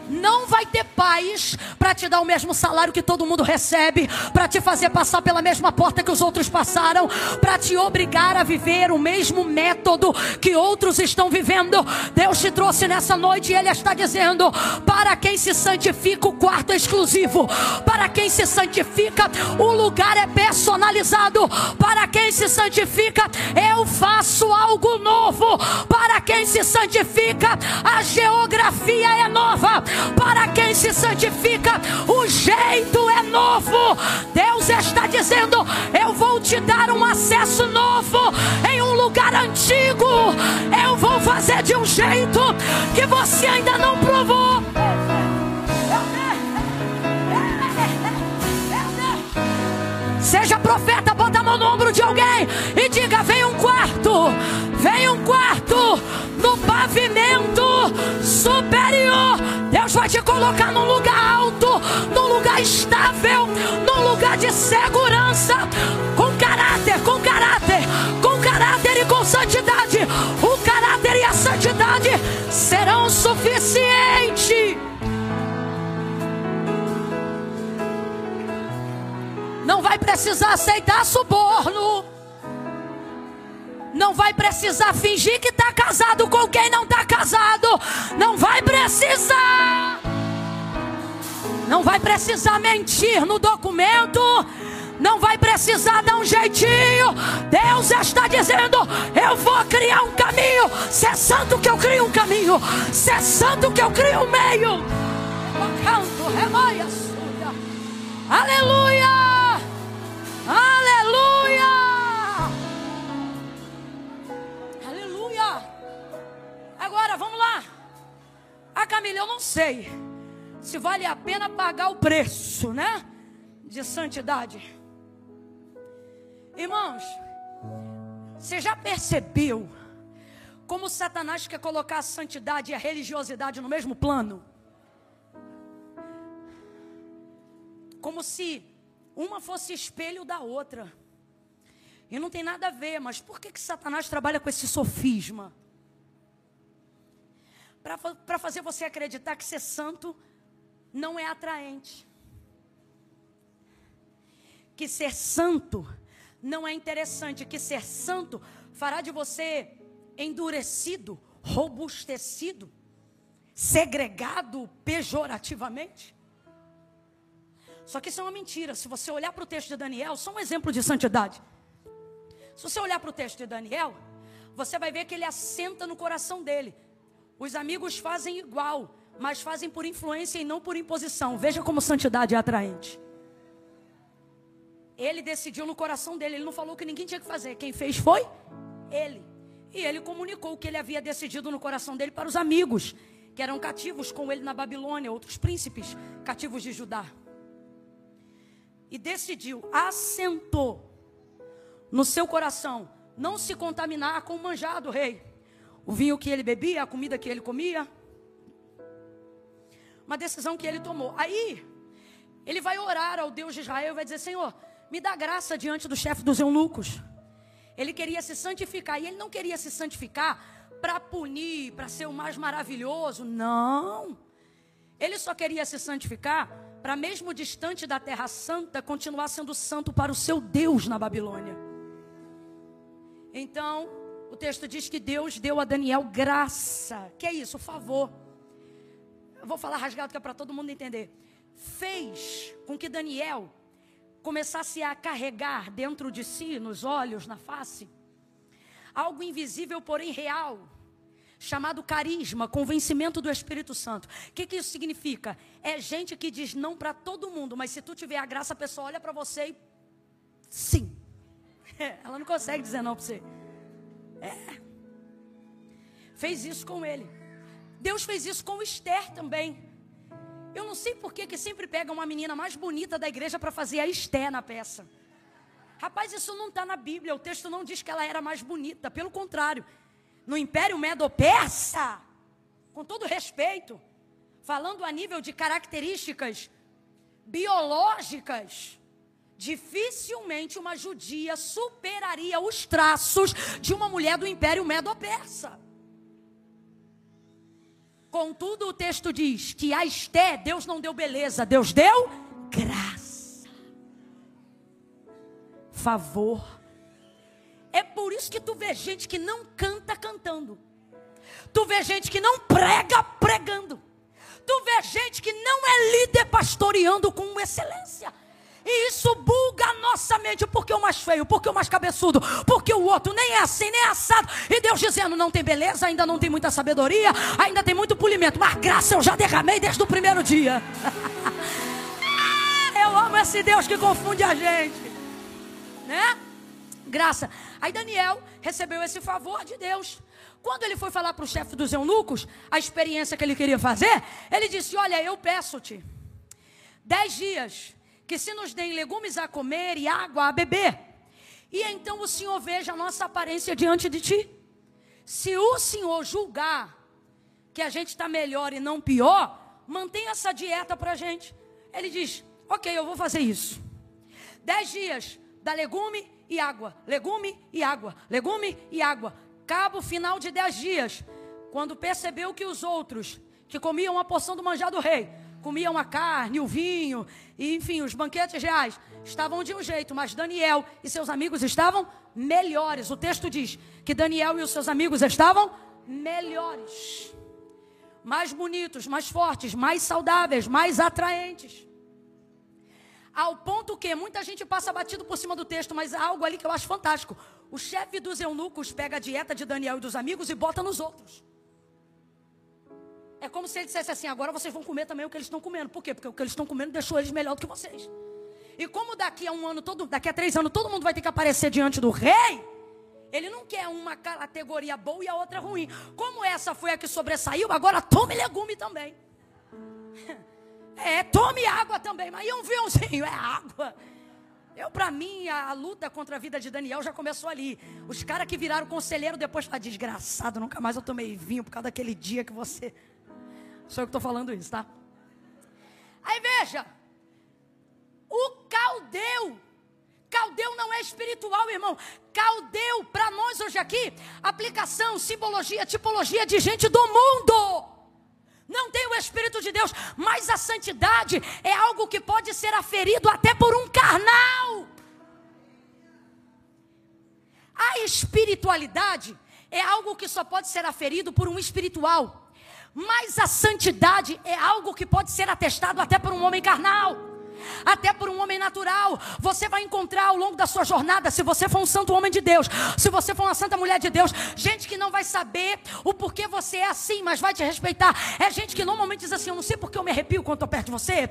Não vai ter paz para te dar o mesmo salário que todo mundo recebe, para te fazer passar pela mesma porta que os outros passaram, para te obrigar a viver o mesmo método que outros estão vivendo. Deus te trouxe nessa noite e Ele está dizendo: para quem se santifica, o quarto é exclusivo. Para quem se santifica, o lugar é personalizado. Para quem se santifica, eu faço algo novo. Para quem se santifica, a geografia é nova. Para quem se santifica, o jeito é novo. Deus está dizendo: eu vou te dar um acesso novo em um lugar antigo. Eu vou fazer de um jeito que você ainda não provou. Seja profeta, bota a mão no ombro de alguém e diga: vem um quarto, vem um quarto no pavimento superior. Deus vai te colocar num lugar alto, num lugar estável, num lugar de segurança, com caráter, com caráter, com caráter e com santidade. O caráter e a santidade serão suficientes. Não vai precisar aceitar suborno. Não vai precisar fingir que está casado com quem não está casado. Não vai precisar. Não vai precisar mentir no documento. Não vai precisar dar um jeitinho. Deus está dizendo: eu vou criar um caminho. Se é santo que eu crio um caminho. Se é santo que eu crio um meio. Aleluia. Aleluia. Agora, vamos lá. Camila, eu não sei se vale a pena pagar o preço, né? De santidade. Irmãos, você já percebeu como Satanás quer colocar a santidade e a religiosidade no mesmo plano? Como se uma fosse espelho da outra. E não tem nada a ver, mas por que Satanás trabalha com esse sofisma? Para fazer você acreditar que ser santo não é atraente. Que ser santo não é interessante. Que ser santo fará de você endurecido, robustecido, segregado pejorativamente. Só que isso é uma mentira. Se você olhar para o texto de Daniel, só um exemplo de santidade. Se você olhar para o texto de Daniel, você vai ver que ele assenta no coração dele. Os amigos fazem igual, mas fazem por influência e não por imposição. Veja como santidade é atraente. Ele decidiu no coração dele, ele não falou que ninguém tinha que fazer. Quem fez foi ele. E ele comunicou o que ele havia decidido no coração dele para os amigos, que eram cativos com ele na Babilônia, outros príncipes cativos de Judá. E decidiu, assentou no seu coração, não se contaminar com o manjar do rei. O vinho que ele bebia, a comida que ele comia. Uma decisão que ele tomou. Aí, ele vai orar ao Deus de Israel e vai dizer: Senhor, me dá graça diante do chefe dos eunucos. Ele queria se santificar. E ele não queria se santificar para punir, para ser o mais maravilhoso. Não. Ele só queria se santificar para, mesmo distante da terra santa, continuar sendo santo para o seu Deus na Babilônia. Então, o texto diz que Deus deu a Daniel graça. Que é isso? Favor. Eu vou falar rasgado que é para todo mundo entender. Fez com que Daniel começasse a carregar dentro de si, nos olhos, na face, algo invisível, porém real, chamado carisma, convencimento do Espírito Santo. O que isso significa? É gente que diz não para todo mundo, mas se tu tiver a graça, a pessoa olha para você e sim. Ela não consegue dizer não para você. Fez isso com ele. Deus fez isso com Esther também. Eu não sei por que sempre pega uma menina mais bonita da igreja para fazer a Esther na peça. Rapaz, isso não está na Bíblia. O texto não diz que ela era mais bonita. Pelo contrário, no Império Medo-Persa, com todo respeito, falando a nível de características biológicas, dificilmente uma judia superaria os traços de uma mulher do Império Medo-Persa. Contudo, o texto diz que a Esther, Deus não deu beleza, Deus deu graça, favor. É por isso que tu vê gente que não canta cantando, tu vê gente que não prega pregando, tu vê gente que não é líder pastoreando com excelência. E isso buga a nossa mente, porque o mais feio, porque o mais cabeçudo, porque o outro nem é assim, nem é assado. E Deus dizendo, não tem beleza, ainda não tem muita sabedoria, ainda tem muito polimento, mas graça eu já derramei desde o primeiro dia. Eu amo esse Deus que confunde a gente, né? Graça. Aí Daniel recebeu esse favor de Deus. Quando ele foi falar para o chefe dos eunucos a experiência que ele queria fazer, ele disse: olha, eu peço-te 10 dias que se nos deem legumes a comer e água a beber, e então o Senhor veja a nossa aparência diante de ti. Se o Senhor julgar que a gente está melhor e não pior, mantenha essa dieta para a gente. Ele diz: ok, eu vou fazer isso. 10 dias, dá legume e água, legume e água, legume e água. Cabo final de 10 dias, quando percebeu que os outros, que comiam a porção do manjar do rei, comiam a carne, o vinho, e, enfim, os banquetes reais, estavam de um jeito, mas Daniel e seus amigos estavam melhores. O texto diz que Daniel e os seus amigos estavam melhores, mais bonitos, mais fortes, mais saudáveis, mais atraentes. Ao ponto que muita gente passa batido por cima do texto, mas há algo ali que eu acho fantástico. O chefe dos eunucos pega a dieta de Daniel e dos amigos e bota nos outros. É como se ele dissesse assim: agora vocês vão comer também o que eles estão comendo. Por quê? Porque o que eles estão comendo deixou eles melhor do que vocês. E como daqui a 1 ano, daqui a 3 anos, todo mundo vai ter que aparecer diante do rei, ele não quer uma categoria boa e a outra ruim. Como essa foi a que sobressaiu, agora tome legume também. Tome água também. Mas e um vinhozinho? É água. Para mim, a luta contra a vida de Daniel já começou ali. Os caras que viraram conselheiro depois, desgraçado, nunca mais eu tomei vinho por causa daquele dia que você... Sou eu que estou falando isso, tá? Aí veja, o caldeu não é espiritual, irmão. Caldeu, para nós hoje aqui, aplicação, simbologia, tipologia de gente do mundo. Não tem o Espírito de Deus, mas a santidade é algo que pode ser aferido até por um carnal. A espiritualidade é algo que só pode ser aferido por um espiritual. Mas a santidade é algo que pode ser atestado até por um homem carnal. Até por um homem natural. Você vai encontrar ao longo da sua jornada, se você for um santo homem de Deus, se você for uma santa mulher de Deus, gente que não vai saber o porquê você é assim, mas vai te respeitar. É gente que normalmente diz assim: eu não sei porque eu me arrepio quando estou perto de você.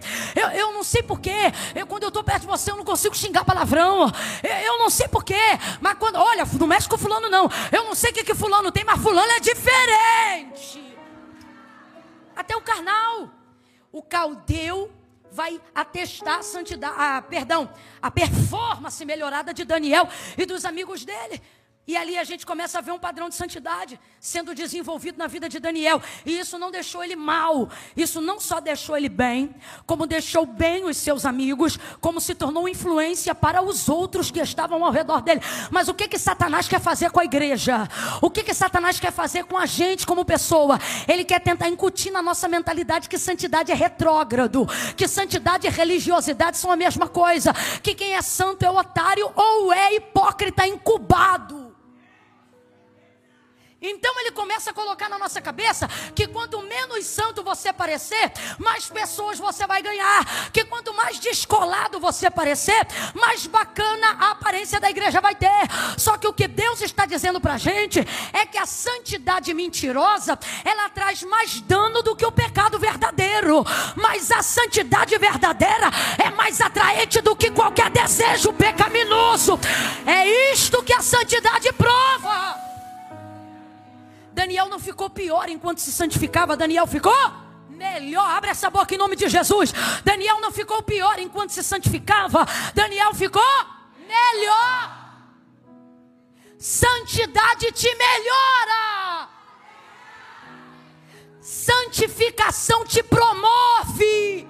Eu não sei porquê. Quando eu estou perto de você eu não consigo xingar palavrão. Eu não sei porquê. Mas quando, olha, não mexe com fulano não. Eu não sei o que fulano tem, mas fulano é diferente. Até o carnal. O caldeu vai atestar a santidade, a performance melhorada de Daniel e dos amigos dele. E ali a gente começa a ver um padrão de santidade sendo desenvolvido na vida de Daniel. E isso não deixou ele mal. Isso não só deixou ele bem, como deixou bem os seus amigos, como se tornou influência para os outros que estavam ao redor dele. Mas o que Satanás quer fazer com a igreja? O que Satanás quer fazer com a gente como pessoa? Ele quer tentar incutir na nossa mentalidade que santidade é retrógrado, que santidade e religiosidade são a mesma coisa, que quem é santo é otário ou é hipócrita incubado. Então ele começa a colocar na nossa cabeça que quanto menos santo você parecer, mais pessoas você vai ganhar. Que quanto mais descolado você parecer, mais bacana a aparência da igreja vai ter. Só que o que Deus está dizendo pra gente é que a santidade mentirosa, ela traz mais dano do que o pecado verdadeiro. Mas a santidade verdadeira é mais atraente do que qualquer desejo pecaminoso. É isto que a santidade prova. Daniel não ficou pior enquanto se santificava. Daniel ficou melhor. Abre essa boca em nome de Jesus. Daniel não ficou pior enquanto se santificava. Daniel ficou melhor. Santidade te melhora. Santificação te promove.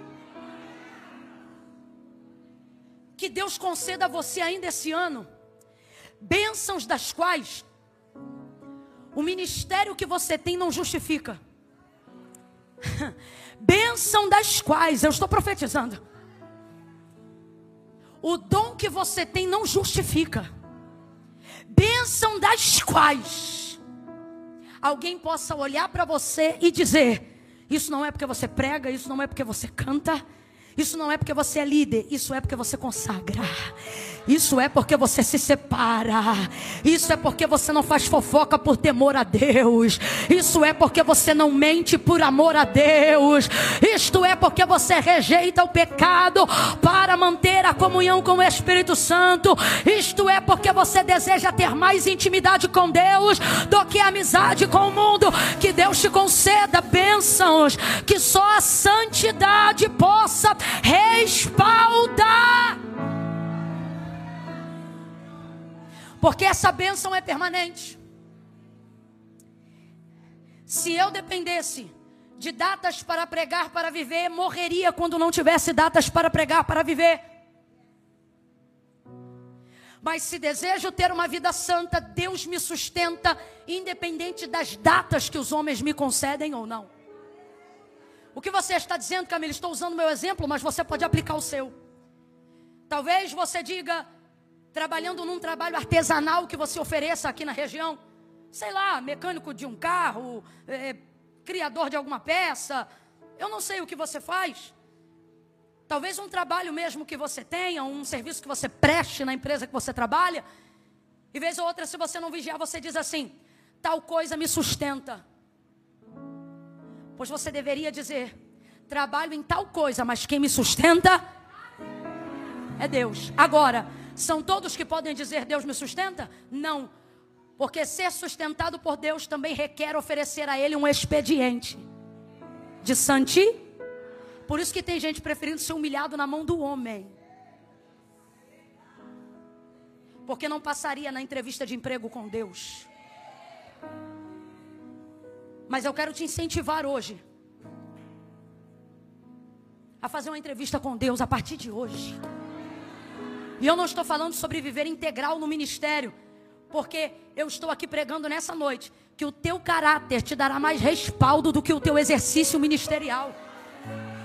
Que Deus conceda a você ainda esse ano bênçãos das quais o ministério que você tem não justifica. Bênção das quais, eu estou profetizando, o dom que você tem não justifica. Bênção das quais alguém possa olhar para você e dizer: isso não é porque você prega, isso não é porque você canta, isso não é porque você é líder, isso é porque você consagra. Isso é porque você se separa. Isso é porque você não faz fofoca por temor a Deus. Isso é porque você não mente por amor a Deus. Isto é porque você rejeita o pecado para manter a comunhão com o Espírito Santo. Isto é porque você deseja ter mais intimidade com Deus do que amizade com o mundo. Que Deus te conceda bênçãos que só a santidade possa respaldar. Porque essa bênção é permanente. Se eu dependesse de datas para pregar para viver, morreria quando não tivesse datas para pregar para viver. Mas se desejo ter uma vida santa, Deus me sustenta, independente das datas que os homens me concedem ou não. O que você está dizendo, Camila? Estou usando o meu exemplo, mas você pode aplicar o seu. Talvez você diga: trabalhando num trabalho artesanal que você ofereça aqui na região, sei lá, mecânico de um carro, criador de alguma peça, eu não sei o que você faz. Talvez um trabalho mesmo que você tenha, um serviço que você preste na empresa que você trabalha, e vez ou outra, se você não vigiar, você diz assim: tal coisa me sustenta. Pois você deveria dizer: trabalho em tal coisa, mas quem me sustenta é Deus. Agora, são todos que podem dizer Deus me sustenta? Não, porque ser sustentado por Deus também requer oferecer a Ele um expediente de santi. Por isso que tem gente preferindo ser humilhado na mão do homem, porque não passaria na entrevista de emprego com Deus. Mas eu quero te incentivar hoje a fazer uma entrevista com Deus a partir de hoje. E eu não estou falando sobre viver integral no ministério, porque eu estou aqui pregando nessa noite que o teu caráter te dará mais respaldo do que o teu exercício ministerial.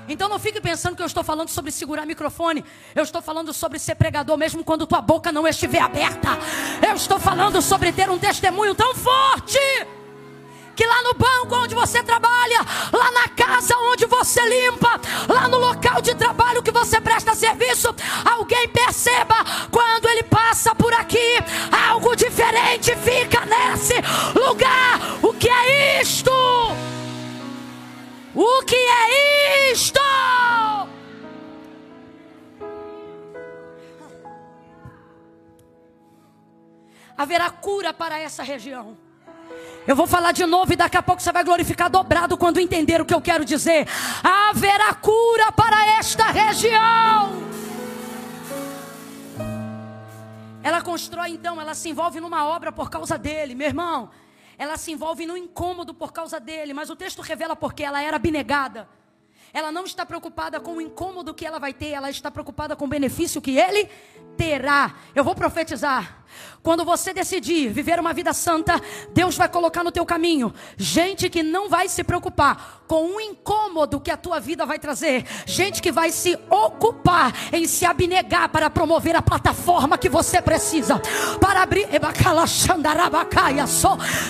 Então não fique pensando que eu estou falando sobre segurar microfone. Eu estou falando sobre ser pregador mesmo quando tua boca não estiver aberta. Eu estou falando sobre ter um testemunho tão forte que lá no banco onde você trabalha, lá na casa onde você limpa, lá no local de trabalho que você presta serviço, isso alguém perceba quando ele passa por aqui. Algo diferente fica nesse lugar. O que é isto? O que é isto? Haverá cura para essa região. Eu vou falar de novo e daqui a pouco você vai glorificar dobrado quando entender o que eu quero dizer. Haverá cura para esta região. Ela constrói então, ela se envolve numa obra por causa dele, meu irmão. Ela se envolve num incômodo por causa dele, mas o texto revela porque ela era abnegada. Ela não está preocupada com o incômodo que ela vai ter, ela está preocupada com o benefício que ele terá. Eu vou profetizar. Quando você decidir viver uma vida santa, Deus vai colocar no teu caminho gente que não vai se preocupar com o incômodo que a tua vida vai trazer. Gente que vai se ocupar em se abnegar para promover a plataforma que você precisa. Para abrir.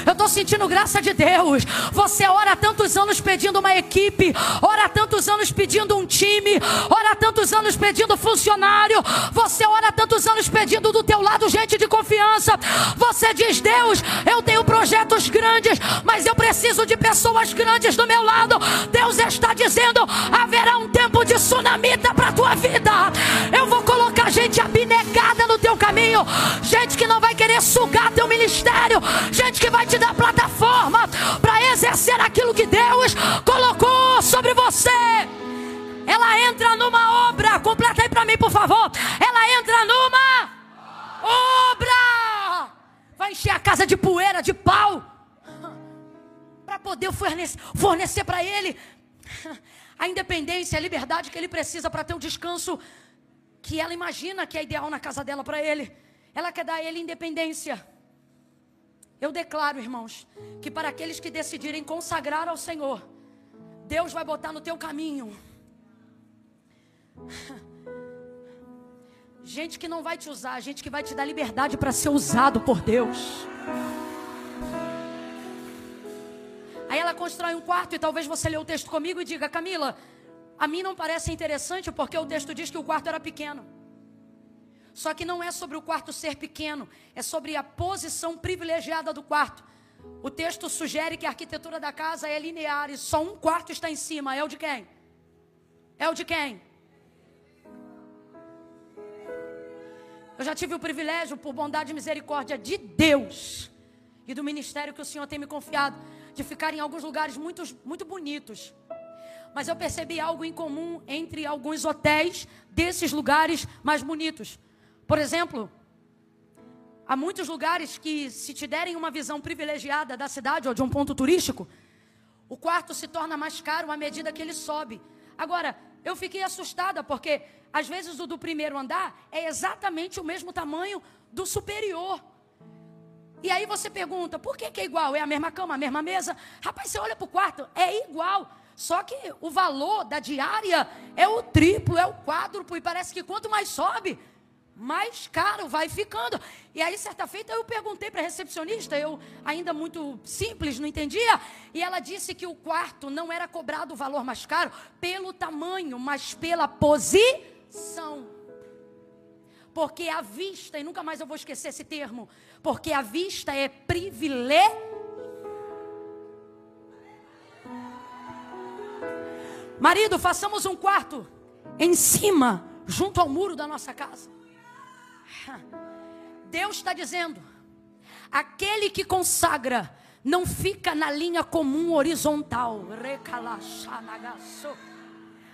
Eu estou sentindo graça de Deus. Você ora há tantos anos pedindo uma equipe, ora há tantos anos pedindo um time, ora há tantos anos pedindo funcionário. Você ora há tantos anos pedindo do teu lado gente de confiança. Você diz: Deus, eu tenho projetos grandes, mas eu preciso de pessoas grandes do meu lado. Deus está dizendo: haverá um tempo de tsunamita para a tua vida. Eu vou colocar gente abnegada no teu caminho, gente que não vai querer sugar teu ministério, gente que vai te dar plataforma para exercer aquilo que Deus colocou sobre você. Ela entra numa obra, completa aí para mim por favor. Ela entra numa obra, vai encher a casa de poeira, de pau, para poder fornecer para ele a independência, a liberdade que ele precisa para ter o descanso que ela imagina que é ideal na casa dela para ele. Ela quer dar a ele independência. Eu declaro, irmãos, que para aqueles que decidirem consagrar ao Senhor, Deus vai botar no teu caminho gente que não vai te usar, gente que vai te dar liberdade para ser usado por Deus. Aí ela constrói um quarto e talvez você lê o texto comigo e diga: Camila, a mim não parece interessante porque o texto diz que o quarto era pequeno. Só que não é sobre o quarto ser pequeno, é sobre a posição privilegiada do quarto. O texto sugere que a arquitetura da casa é linear e só um quarto está em cima. É o de quem? É o de quem? Eu já tive o privilégio, por bondade e misericórdia de Deus e do ministério que o Senhor tem me confiado, de ficar em alguns lugares muito bonitos. Mas eu percebi algo em comum entre alguns hotéis desses lugares mais bonitos. Por exemplo, há muitos lugares que, se te derem uma visão privilegiada da cidade ou de um ponto turístico, o quarto se torna mais caro à medida que ele sobe. Agora, eu fiquei assustada porque às vezes o do primeiro andar é exatamente o mesmo tamanho do superior. E aí você pergunta: por que é igual? É a mesma cama, a mesma mesa? Rapaz, você olha para o quarto, é igual. Só que o valor da diária é o triplo, é o quádruplo. E parece que quanto mais sobe, mais caro vai ficando. E aí, certa feita, eu perguntei para a recepcionista, eu ainda muito simples, não entendia, e ela disse que o quarto não era cobrado o valor mais caro pelo tamanho, mas pela posição. Porque a vista, e nunca mais eu vou esquecer esse termo, porque a vista é privilégio. Marido, façamos um quarto em cima, junto ao muro da nossa casa. Deus está dizendo: aquele que consagra não fica na linha comum horizontal.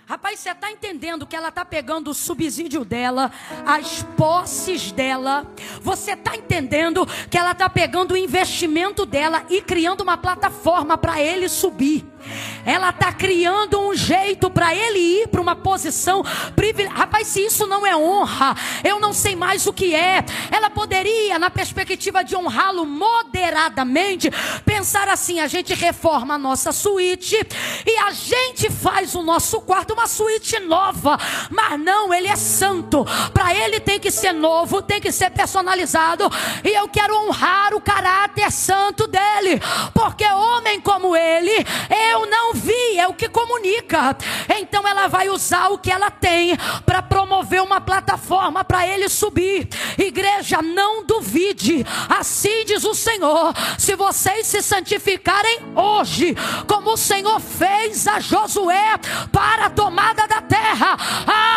Rapaz, você está entendendo que ela está pegando o subsídio dela, as posses dela. Você está entendendo que ela está pegando o investimento dela e criando uma plataforma para ele subir. Ela está criando um jeito para ele ir para uma posição privilegiada. Rapaz, se isso não é honra, eu não sei mais o que é. Ela poderia, na perspectiva de honrá-lo moderadamente, pensar assim: a gente reforma a nossa suíte e a gente faz o nosso quarto uma suíte nova. Mas não, ele é santo. Para ele tem que ser novo, tem que ser personalizado. E eu quero honrar o caráter santo dele, porque homem como ele eu não vi, é o que comunica. Então ela vai usar o que ela tem para promover uma plataforma para ele subir. Igreja, não duvide. Assim diz o Senhor: se vocês se santificarem hoje, como o Senhor fez a Josué para a tomada da terra,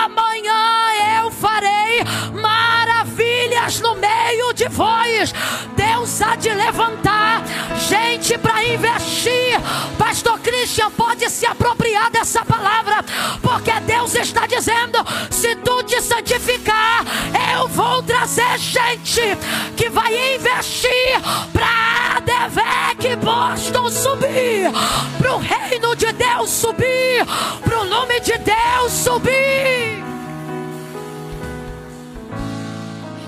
amanhã eu farei maravilhas no meio de vós. Deus há de levantar gente para investir. Pastor Christian pode se apropriar dessa palavra, porque Deus está dizendo: se tu te santificar, eu vou trazer gente que vai investir para Devec Boston subir, para o reino de Deus subir, para o nome de Deus subir.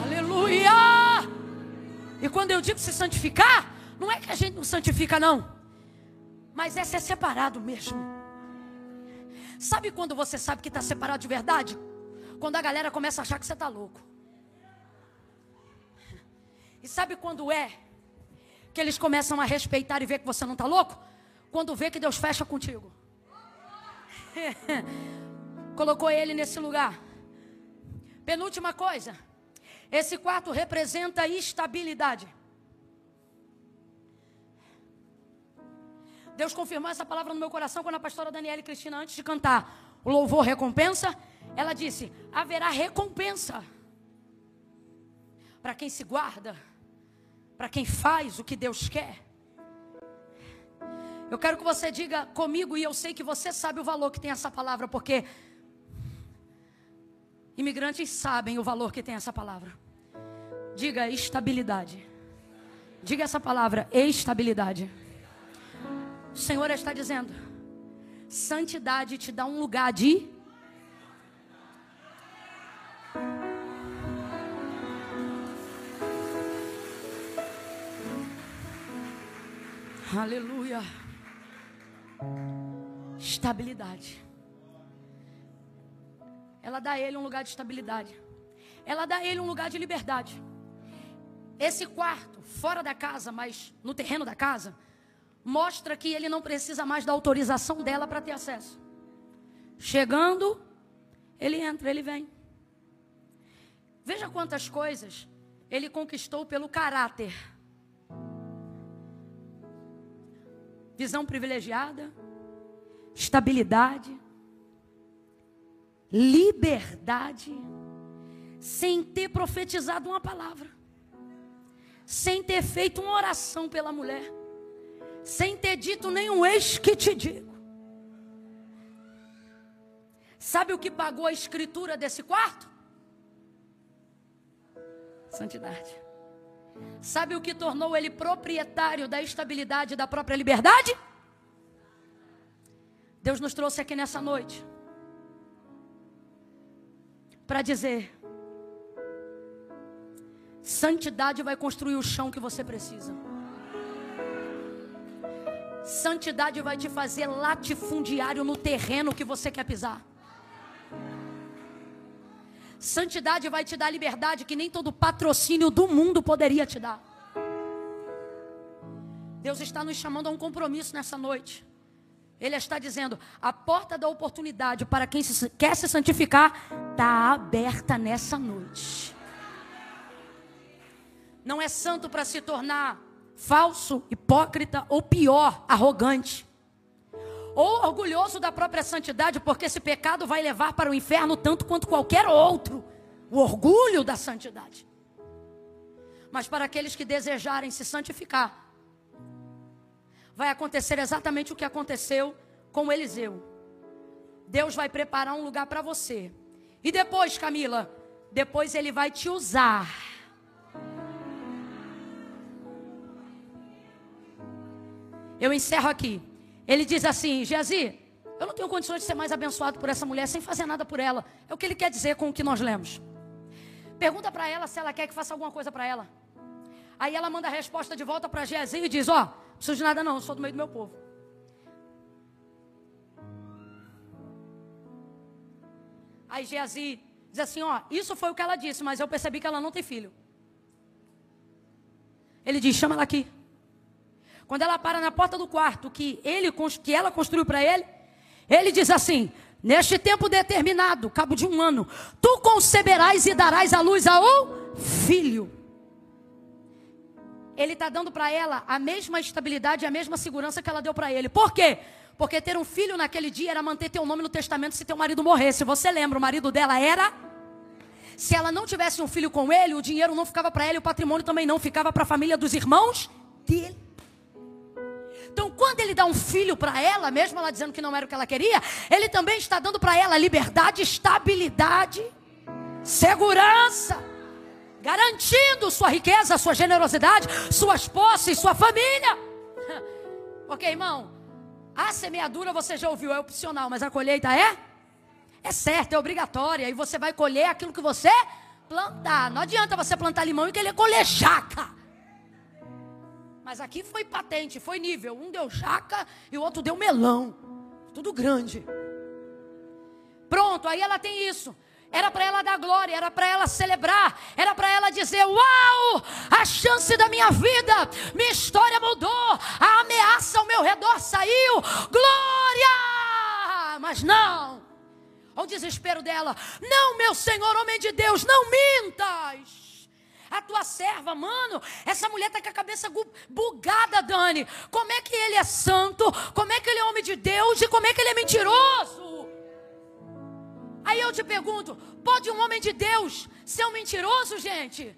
Aleluia! E quando eu digo se santificar, não é que a gente não santifica não, mas é ser separado mesmo. Sabe quando você sabe que está separado de verdade? Quando a galera começa a achar que você está louco. E sabe quando é que eles começam a respeitar e ver que você não está louco? Quando vê que Deus fecha contigo. Colocou ele nesse lugar. Penúltima coisa, esse quarto representa estabilidade. Deus confirmou essa palavra no meu coração quando a pastora Daniela Cristina, antes de cantar o louvor recompensa, ela disse: haverá recompensa para quem se guarda, para quem faz o que Deus quer. Eu quero que você diga comigo, e eu sei que você sabe o valor que tem essa palavra, porque imigrantes sabem o valor que tem essa palavra. Diga estabilidade. Diga essa palavra, estabilidade. O Senhor está dizendo: santidade te dá um lugar de aleluia, estabilidade. Ela dá a ele um lugar de estabilidade. Ela dá a ele um lugar de liberdade. Esse quarto, fora da casa, mas no terreno da casa, mostra que ele não precisa mais da autorização dela para ter acesso. Chegando, ele entra, ele vem. Veja quantas coisas ele conquistou pelo caráter. Visão privilegiada, estabilidade, liberdade, sem ter profetizado uma palavra, sem ter feito uma oração pela mulher, sem ter dito nenhum eis que te digo. Sabe o que pagou a escritura desse quarto? Santidade. Sabe o que tornou ele proprietário da estabilidade e da própria liberdade? Deus nos trouxe aqui nessa noite para dizer: santidade vai construir o chão que você precisa. Santidade vai te fazer latifundiário no terreno que você quer pisar. Santidade vai te dar liberdade que nem todo patrocínio do mundo poderia te dar. Deus está nos chamando a um compromisso nessa noite. Ele está dizendo: a porta da oportunidade para quem quer se santificar está aberta nessa noite. Não é santo para se tornar falso, hipócrita ou pior, arrogante. Ou orgulhoso da própria santidade, porque esse pecado vai levar para o inferno tanto quanto qualquer outro. O orgulho da santidade. Mas para aqueles que desejarem se santificar, vai acontecer exatamente o que aconteceu com Eliseu. Deus vai preparar um lugar para você. E depois, Camila, depois ele vai te usar. Eu encerro aqui. Ele diz assim: Geazi, eu não tenho condições de ser mais abençoado por essa mulher sem fazer nada por ela. É o que ele quer dizer com o que nós lemos. Pergunta para ela se ela quer que faça alguma coisa para ela. Aí ela manda a resposta de volta para Geazi e diz: ó, não preciso de nada não, eu sou do meio do meu povo. Aí Geazi diz assim, ó, isso foi o que ela disse, mas eu percebi que ela não tem filho. Ele diz, chama ela aqui. Quando ela para na porta do quarto que ela construiu para ele, ele diz assim, neste tempo determinado, cabo de 1 ano, tu conceberás e darás à luz a um filho. Ele está dando para ela a mesma estabilidade e a mesma segurança que ela deu para ele. Por quê? Porque ter um filho naquele dia era manter teu nome no testamento se teu marido morresse. Você lembra, o marido dela era? Se ela não tivesse um filho com ele, o dinheiro não ficava para ele, o patrimônio também não, ficava para a família dos irmãos dele. Então, quando ele dá um filho para ela, mesmo ela dizendo que não era o que ela queria, ele também está dando para ela liberdade, estabilidade, segurança, garantindo sua riqueza, sua generosidade, suas posses, sua família. Ok, irmão? A semeadura você já ouviu, é opcional, mas a colheita é certa, é obrigatória. E você vai colher aquilo que você plantar. Não adianta você plantar limão e querer colher jaca. Mas aqui foi patente, foi nível. Um deu jaca e o outro deu melão. Tudo grande. Pronto, aí ela tem isso. Era para ela dar glória, era para ela celebrar, era para ela dizer, uau, a chance da minha vida, minha história mudou, a ameaça ao meu redor saiu, glória! Mas não, olha o desespero dela, não, meu Senhor, homem de Deus, não mintas. A tua serva, mano, essa mulher está com a cabeça bugada, Dani. Como é que ele é santo, como é que ele é homem de Deus e como é que ele é mentiroso? Aí eu te pergunto, pode um homem de Deus ser um mentiroso, gente?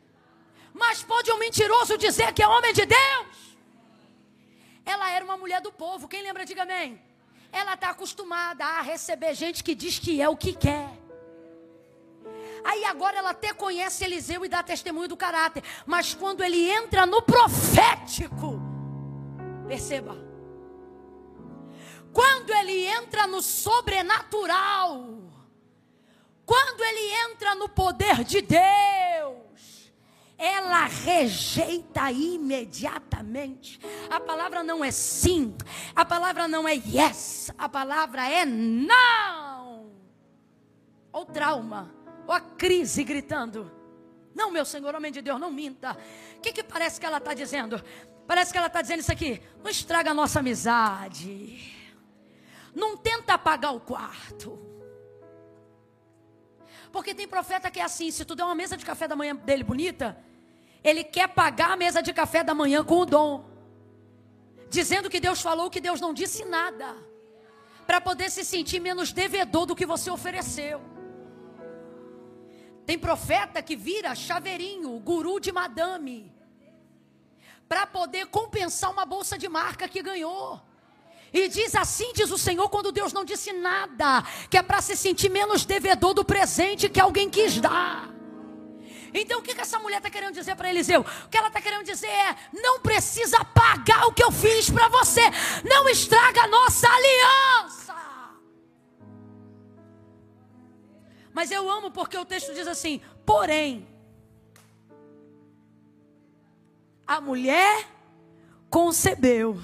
Mas pode um mentiroso dizer que é homem de Deus? Ela era uma mulher do povo, quem lembra, diga amém. Ela está acostumada a receber gente que diz que é o que quer. Aí agora ela até conhece Eliseu e dá testemunho do caráter. Mas quando ele entra no profético, perceba, quando ele entra no sobrenatural, quando ele entra no poder de Deus, ela rejeita imediatamente. A palavra não é sim, a palavra não é yes, a palavra é não. Ou trauma, ou a crise gritando, não, meu Senhor, homem de Deus, não minta. O que parece que ela está dizendo? Parece que ela está dizendo isso aqui, não estraga a nossa amizade, não tenta apagar o quarto. Porque tem profeta que é assim, se tu der uma mesa de café da manhã dele bonita, ele quer pagar a mesa de café da manhã com o dom, dizendo que Deus falou, que Deus não disse nada, para poder se sentir menos devedor do que você ofereceu. Tem profeta que vira chaveirinho, guru de madame, para poder compensar uma bolsa de marca que ganhou. E diz assim, diz o Senhor, quando Deus não disse nada, que é para se sentir menos devedor do presente que alguém quis dar. Então o que essa mulher está querendo dizer para Eliseu? O que ela está querendo dizer é, não precisa pagar o que eu fiz para você, não estraga a nossa aliança. Mas eu amo porque o texto diz assim, porém, a mulher concebeu.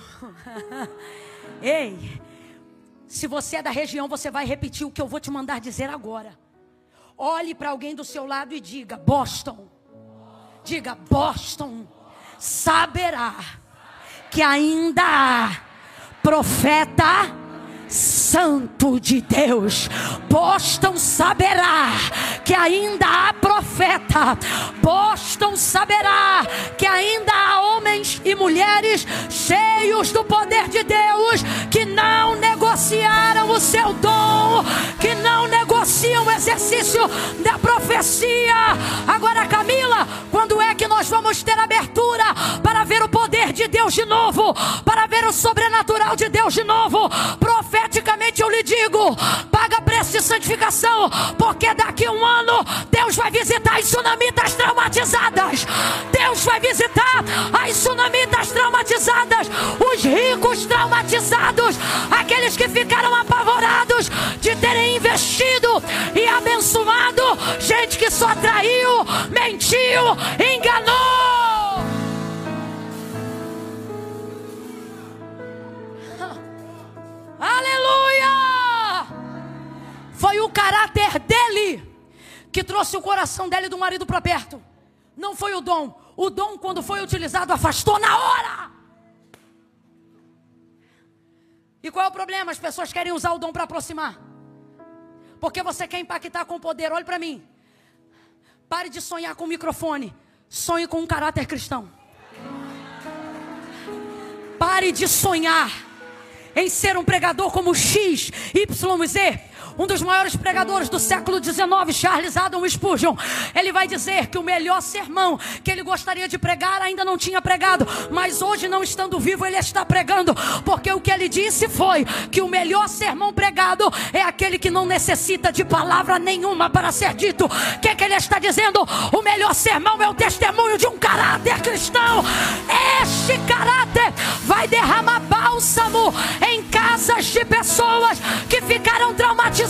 Ei, se você é da região, você vai repetir o que eu vou te mandar dizer agora. Olhe para alguém do seu lado e diga, Boston. Diga, Boston saberá que ainda há profeta santo de Deus. Boston saberá que ainda há profeta. Boston saberá que ainda há homens e mulheres cheios do poder de Deus, que não negociaram o seu dom, que não negociam o exercício da profecia. Agora, Camila, quando é que nós vamos ter abertura para ver o poder de Deus de novo, para ver o sobrenatural de Deus de novo? Profeticamente eu lhe digo, paga preço de santificação, porque daqui a 1 ano Deus vai visitar as sunamitas traumatizadas. Deus vai visitar as sunamitas traumatizadas, os ricos traumatizados, aqueles que ficaram apavorados de terem investido e abençoado gente que só traiu, mentiu, enganou. Aleluia! Foi o caráter dele que trouxe o coração dela e do marido para perto. Não foi o dom. O dom, quando foi utilizado, afastou na hora. E qual é o problema? As pessoas querem usar o dom para aproximar. Porque você quer impactar com o poder. Olhe para mim. Pare de sonhar com o microfone. Sonhe com um caráter cristão. Pare de sonhar em ser um pregador como X, Y, Z. Um dos maiores pregadores do século XIX, Charles Haddon Spurgeon, ele vai dizer que o melhor sermão que ele gostaria de pregar ainda não tinha pregado, mas hoje, não estando vivo, ele está pregando, porque o que ele disse foi que o melhor sermão pregado é aquele que não necessita de palavra nenhuma para ser dito. O que ele está dizendo? O melhor sermão é o testemunho de um caráter cristão. Este caráter vai derramar bálsamo em casas de pessoas que ficaram traumatizadas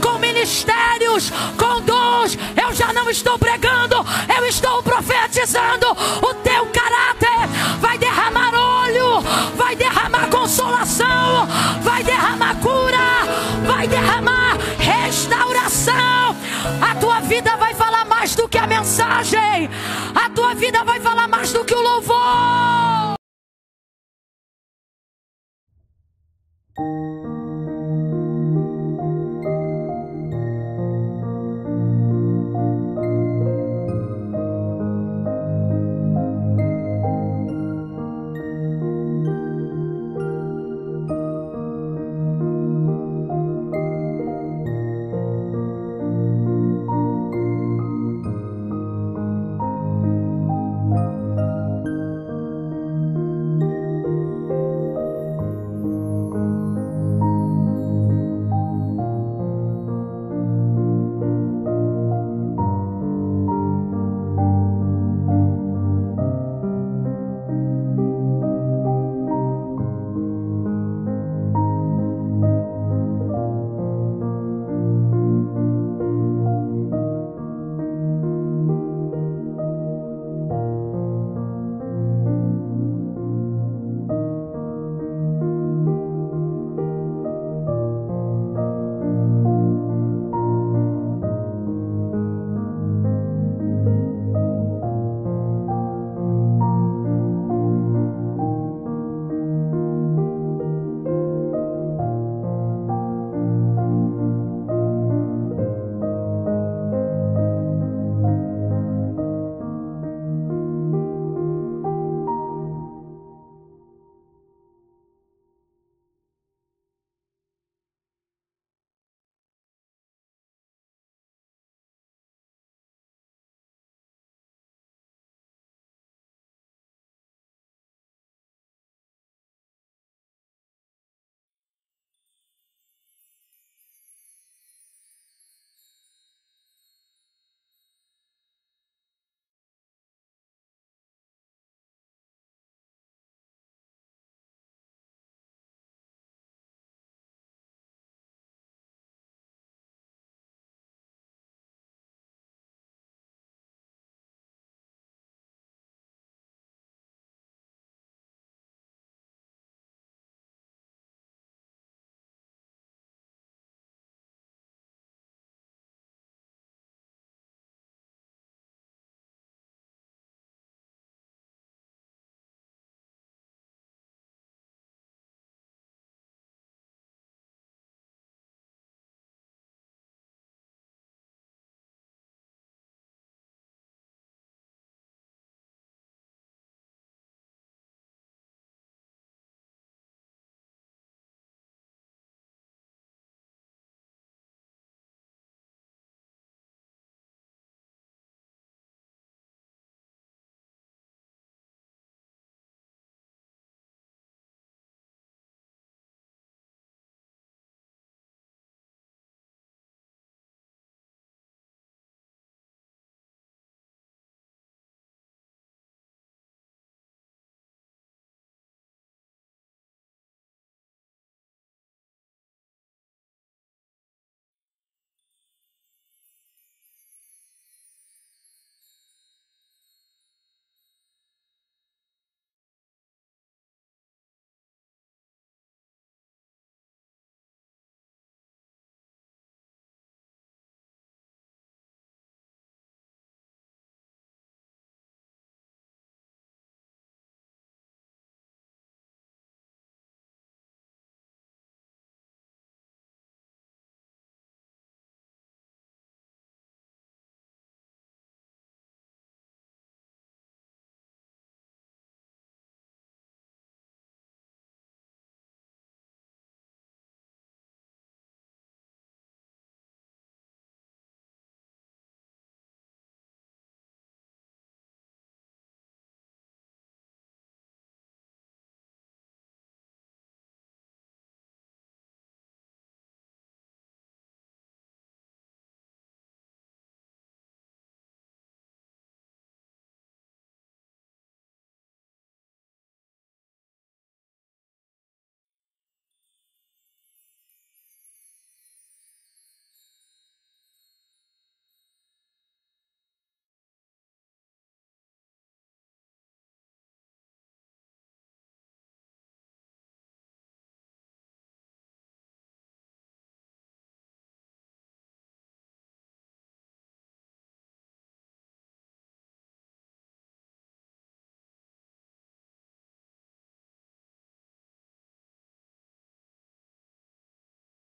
com ministérios, com dons. Eu já não estou pregando, eu estou profetizando. O teu caráter vai derramar óleo, vai derramar consolação, vai derramar cura, vai derramar restauração. A tua vida vai falar mais do que a mensagem, a tua vida vai falar mais do que o louvor.